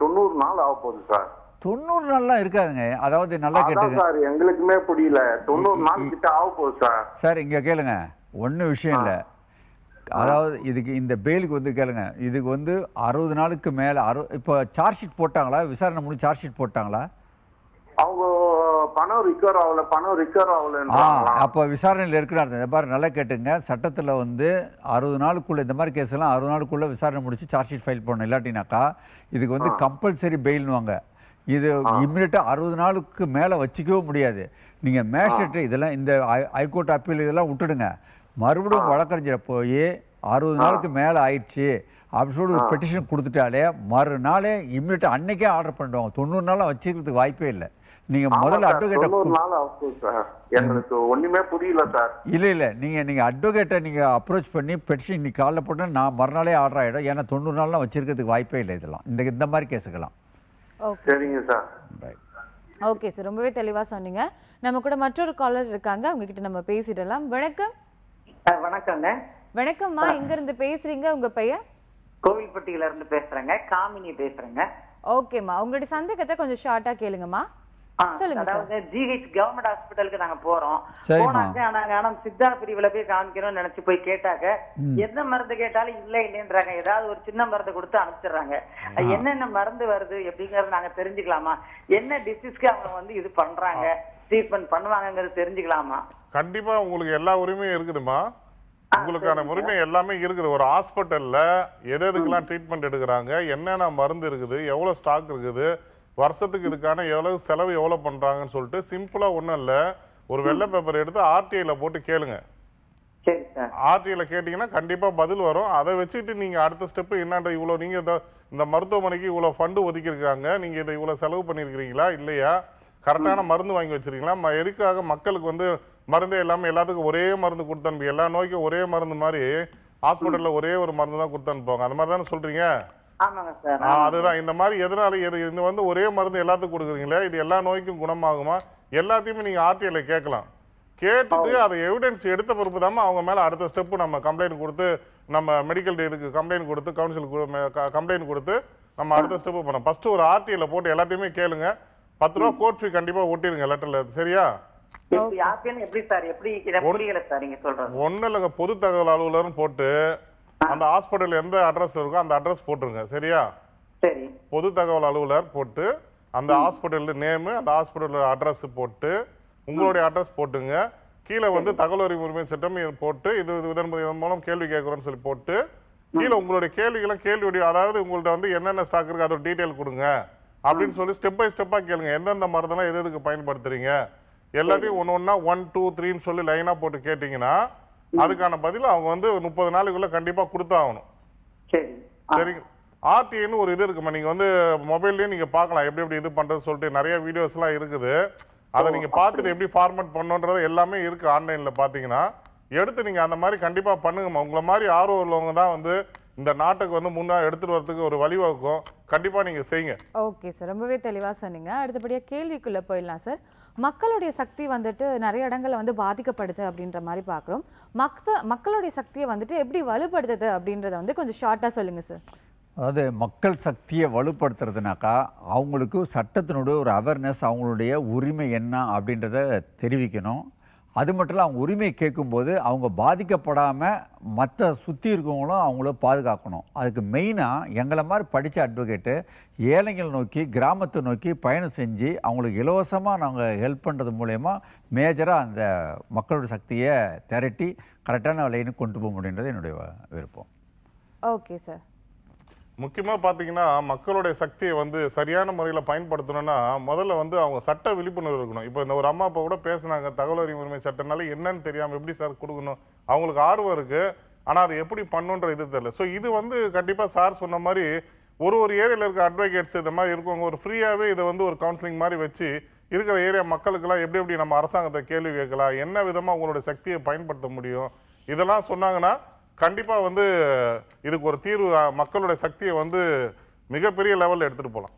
90 நாள் ஆக போகுது சார். 90 நாள்லாம் இருக்காதுங்க. அதாவது நல்லா கேட்டுங்க சார், எங்களுக்குமே புரியல. 90 நாள் கிட்ட ஆக போகுது சார். சார் இங்க கேளுங்க, ஒன்றும் விஷயம் இல்லை. அதாவது இதுக்கு இந்த பெயிலுக்கு வந்து கேளுங்க, இதுக்கு வந்து 60 நாளுக்கு மேலே இப்போ சார்ஜ் ஷீட் போட்டாங்களா? விசாரணை முடிஞ்சு சார்ஜ் ஷீட் போட்டாங்களா? அவங்க பணம் ரிக்கவர் ஆகல. அப்போ விசாரணையில் இருக்கிறாங்க. பாரு நல்லா கேட்டுங்க, சட்டத்தில் வந்து 60 நாளுக்குள்ள இந்த மாதிரி கேஸ் எல்லாம் 60 நாளுக்குள்ள விசாரணை முடிச்சு சார்ஜ் ஷீட் ஃபைல் பண்ணணும். இல்லாட்டினாக்கா இதுக்கு வந்து கம்பல்சரி பெயில்னுவாங்க. இது இம்மிடியட்டாக 60 நாளுக்கு மேலே வச்சுக்கவே முடியாது. நீங்கள் மேஜிஸ்ட்ரேட் இதெல்லாம் இந்த ஹைகோர்ட் அப்பீல் இதெல்லாம் விட்டுடுங்க. மறுபடியும் வழக்கறிஞரை போய் 60 நாளுக்கு மேலே ஆயிடுச்சு அப்படி சொல்லி ஒரு பெட்டிஷன் கொடுத்துட்டாலே மறுநாளே இம்மிடியட்டாக அன்னைக்கே ஆர்டர் பண்ணிடுவாங்க. 90 நாளாக வச்சுக்கிறதுக்கு வாய்ப்பே இல்லை. நீங்க முதல்ல அட்வொகேட்டை எங்களுக்கு ஒண்ணுமே புரியல சார். இல்ல நீங்க அட்வொகேட்டை நீங்க அப்ரோச் பண்ணி பெட்டிஷன் இன்னைக்கு காலைல போட்டு நான் மறுநாளே ஆர்டர் ஆயிடும். ஏன்னா 90 நாள்லாம் வச்சிருக்கிறதுக்கு வாய்ப்பே இல்லை இதெல்லாம் இந்த மாதிரி கேஸுக்கெல்லாம். சரிங்க சார். ஓகே சார், ரொம்பவே தெளிவா சொன்னீங்க. நம்ம கூட மற்றொரு காலர் இருக்காங்க, அவங்க கிட்ட நம்ம பேசிடலாம். வணக்கம். வணக்கங்க. வணக்கம்மா, எங்க இருந்து பேசுறீங்க? உங்க பெயர்? கோவில்பட்டியில இருந்து பேசுறேங்க. காமினி பேசுறேங்க. ஓகேம்மா, உங்களுடைய சந்தேகத்தை கொஞ்சம் ஷார்ட்டா கேளுங்கம்மா. சொல்லுங்க சார். அதாவது ஜிஹெச் கவர்மெண்ட் ஹாஸ்பிட்டலுக்கு நாங்க போறோம். சரிம்மா. போனாக்க ஆனா சித்தா பிரிவுல போய் காமிக்கணும்னு நினைச்சு போய் கேட்டாக்க எந்த மருந்து கேட்டாலும் இல்லைன்றாங்க. ஏதாவது ஒரு சின்ன மருந்து கொடுத்து அனுப்பிச்சிடுறாங்க. என்னென்ன மருந்து வருது எப்படிங்கறது நாங்க தெரிஞ்சுக்கலாமா? என்ன டிசீஸ்க்கு அவங்க வந்து இது பண்றாங்க, ட்ரீட்மெண்ட் பண்ணுவாங்கங்கிறது தெரிஞ்சுக்கலாமா? கண்டிப்பா உங்களுக்கு எல்லா உரிமையும் இருக்குதுமா. உங்களுக்கான உரிமை எல்லாமே இருக்குது. ஒரு ஹாஸ்பிட்டல்ல எதுக்கெல்லாம் ட்ரீட்மெண்ட் எடுக்கிறாங்க, என்னென்ன மருந்து இருக்குது, எவ்வளவு ஸ்டாக் இருக்குது, வருஷத்துக்கு இதுக்கான எவ்வளவு செலவு எவ்வளவு பண்றாங்கன்னு சொல்லிட்டு சிம்பிளா ஒண்ணும் இல்ல, ஒரு வெள்ளை பேப்பர் எடுத்து ஆர்டிஐல போட்டு கேளுங்க. ஆர்டிஐல கேட்டீங்கன்னா கண்டிப்பா பதில் வரும். அதை வச்சுட்டு நீங்க அடுத்த ஸ்டெப் என்னன்ற இவ்வளவு நீங்க இந்த மருத்துவமனைக்கு இவ்வளவு ஃபண்டு ஒதுக்கியிருக்காங்க, நீங்க இதை இவ்வளவு செலவு பண்ணிருக்கீங்களா இல்லையா, கரெக்டான மருந்து வாங்கி வச்சிருக்கீங்களா, எதுக்காக மக்களுக்கு வந்து மருந்தே எல்லாமே எல்லாத்துக்கும் ஒரே மருந்து கொடுத்து அனுப்பி எல்லா நோய்க்கும் ஒரே மருந்து மாதிரி ஹாஸ்பிட்டல்ல ஒரே ஒரு மருந்து தான் கொடுத்து அனுப்புவாங்க. அந்த மாதிரி தானே சொல்றீங்க? அதுதான் இந்த மாதிரி எதனால இது வந்து ஒரே மருந்து எல்லாத்துக்கும் கொடுக்குறீங்களே, இது எல்லா நோய்க்கும் குணமாகுமா, எல்லாத்தையுமே நீங்க ஆர்டிஐல கேட்கலாம். கேட்டுட்டு அதை எவிடன்ஸ் எடுத்த பிறப்பு தான் அவங்க மேல அடுத்த ஸ்டெப் நம்ம கம்ப்ளைண்ட் கொடுத்து நம்ம மெடிக்கல் இதுக்கு கம்ப்ளைண்ட் கொடுத்து கவுன்சில் கம்ப்ளைண்ட் கொடுத்து நம்ம அடுத்த ஸ்டெப் பண்ணோம். ஃபர்ஸ்ட் ஒரு ஆர்டிஐல போட்டு எல்லாத்தையுமே கேளுங்க. 10 ரூபா கோர்ட் ஃபீ கண்டிப்பா ஒட்டிருங்க லெட்டர்ல. சரியா? ஒன்னும் இல்லைங்க, பொது தகவல் அலுவலர்னு போட்டு அந்த ஹாஸ்பிட்டல் எந்த அட்ரஸ் இருக்கோ அந்த அட்ரஸ் போட்டுருங்க. சரியா? பொது தகவல் அலுவலர் போட்டு அந்த ஹாஸ்பிட்டல் நேம், அந்த ஹாஸ்பிட்டல் அட்ரஸ் போட்டு உங்களுடைய அட்ரஸ் போட்டுங்க. கீழே வந்து தகவல் உரிமை சட்டம் போட்டு இதன் மூலம் கேள்வி கேட்கறோம்னு சொல்லி போட்டு கீழே உங்களுடைய கேள்விகளும் கேள்வி, அதாவது உங்கள்ட்ட வந்து என்னென்ன ஸ்டாக் இருக்கு அதோட டீட்டெயில் கொடுங்க அப்படின்னு சொல்லி ஸ்டெப் பை ஸ்டெப்பா கேளுங்க. எந்தெந்த மருந்தெல்லாம் எதுக்கு பயன்படுத்துறீங்க எல்லாத்தையும் ஒன்னொன்னா 1 2 3ன்னு சொல்லி லைனா போட்டு கேட்டீங்கன்னா அதுக்கான பதில் அவங்க வந்து 30 நாளைக்குள்ள கண்டிப்பா கொடுத்தாகணும். சரி. ஆர்டிஐன்னு ஒரு இது இருக்குமா, நீங்க வந்து மொபைல்லயும் நீங்க பார்க்கலாம் எப்படி எப்படி இது பண்றது சொல்லிட்டு நிறைய வீடியோஸ் எல்லாம் இருக்குது. அதை நீங்க பார்த்துட்டு எப்படி ஃபார்மேட் பண்ணணுன்றது எல்லாமே இருக்கு ஆன்லைன்ல பாத்தீங்கன்னா. எடுத்து நீங்க அந்த மாதிரி கண்டிப்பா பண்ணுங்கம்மா. உங்களை மாதிரி ஆர்வம் உள்ளவங்க தான் வந்து இந்த நாட்டுக்கு வந்து முன்னா எடுத்துட்டு வரதுக்கு ஒரு வழிவகுக்கும். கண்டிப்பா நீங்க செய்யுங்க. ஓகே சார், ரொம்பவே தெளிவா சொன்னீங்க. அடுத்தபடியா கேள்விக்குள்ள போயிடலாம் சார். மக்களுடைய சக்தி வந்துட்டு நிறைய இடங்கள்ல வந்து பாதிக்கப்படுது அப்படின்ற மாதிரி பார்க்குறோம். மக்களுடைய சக்தியை வந்துட்டு எப்படி வலுப்படுத்துது அப்படின்றத வந்து கொஞ்சம் ஷார்ட்டா சொல்லுங்க சார். அதாவது மக்கள் சக்தியை வலுப்படுத்துறதுனாக்கா அவங்களுக்கு சட்டத்தினுடைய ஒரு அவேர்னஸ், அவங்களுடைய உரிமை என்ன அப்படின்றத தெரிவிக்கணும். அது மட்டும் இல்லை, அவங்க உரிமை கேட்கும்போது அவங்க பாதிக்கப்படாமல் மற்ற சுற்றி இருக்கவங்களும் அவங்கள பாதுகாக்கணும். அதுக்கு மெயினாக எங்களை மாதிரி படித்த அட்வொகேட்டு ஏழைகள் நோக்கி கிராமத்தை நோக்கி பயணம் செஞ்சு அவங்களுக்கு இலவசமாக நாங்கள் ஹெல்ப் பண்ணுறது மூலயமா மேஜராக அந்த மக்களோட சக்தியை திரட்டி கரெக்டான லைனுக்கு கொண்டு போக முடியுன்றது என்னுடைய விருப்பம். Okay sir. முக்கியமாக பார்த்தீங்கன்னா மக்களுடைய சக்தியை வந்து சரியான முறையில் பயன்படுத்தணும்னா முதல்ல வந்து அவங்க சட்ட விழிப்புணர்வு இருக்கணும். இப்போ இந்த ஒரு அம்மா அப்பா கூட பேசுனாங்க, தகவல் அறியும் உரிமை சட்டனால என்னன்னு தெரியாமல் எப்படி சார் கொடுக்கணும், அவங்களுக்கு ஆர்வம் இருக்குது ஆனால் அது எப்படி பண்ணுன்ற இது தெரியல. ஸோ இது வந்து கண்டிப்பாக சார் சொன்ன மாதிரி ஒரு ஏரியாவில் இருக்க அட்வொகேட்ஸ் இந்த மாதிரி இருக்கவங்க ஒரு ஃப்ரீயாகவே இதை வந்து ஒரு கவுன்சிலிங் மாதிரி வச்சு இருக்கிற ஏரியா மக்களுக்கெல்லாம் எப்படி எப்படி நம்ம அரசாங்கத்தை கேள்வி கேட்கலாம், என்ன விதமாக உங்களுடைய சக்தியை பயன்படுத்த முடியும், இதெல்லாம் சொன்னாங்கன்னா கண்டிப்பா வந்து இதுக்கு ஒரு தீர்வு, மக்களுடைய சக்தியை வந்து மிகப்பெரிய லெவல்ல எடுத்துட்டு போகலாம்.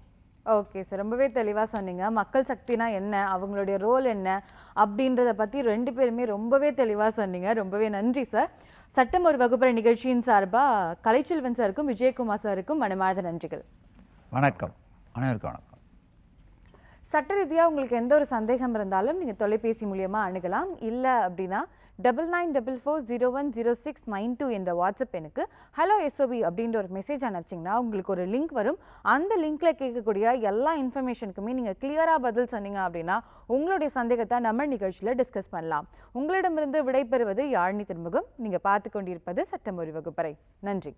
ஓகே சார், ரொம்பவே தெளிவாக சொன்னீங்க. மக்கள் சக்தினா என்ன, அவங்களுடைய ரோல் என்ன அப்படின்றத பற்றி 2 பேருமே ரொம்பவே தெளிவாக சொன்னீங்க. ரொம்பவே நன்றி சார். சட்டம் ஒரு வகுப்பறை நிகழ்ச்சியின் சார்பாக கலைச்செல்வன் சாருக்கும் விஜயகுமார் சாருக்கும் மனமார்ந்த நன்றிகள். வணக்கம். அனைவருக்கும் வணக்கம். சட்ட ரீதியாக உங்களுக்கு எந்த ஒரு சந்தேகம் இருந்தாலும் நீங்கள் தொலைபேசி மூலியமாக அணுகலாம். இல்லை அப்படின்னா 9944010692 என்ற வாட்ஸ்அப் எனக்கு ஹலோ எஸ்ஓபி அப்படின்ற ஒரு மெசேஜ் அனுப்பிச்சிங்கன்னா உங்களுக்கு ஒரு லிங்க் வரும். அந்த லிங்க்ல கேட்கக்கூடிய எல்லா இன்ஃபர்மேஷனுக்குமே நீங்கள் கிளியராக பதில் சொன்னீங்க அப்படின்னா உங்களுடைய சந்தேகத்தை நம்ம நிகழ்ச்சியில் டிஸ்கஸ் பண்ணலாம். உங்களிடமிருந்து விடைபெறுவது யாழினி திருமுகம். நீங்கள் பார்த்து கொண்டிருப்பது சட்டம் ஒரு வகுப்பறை. நன்றி.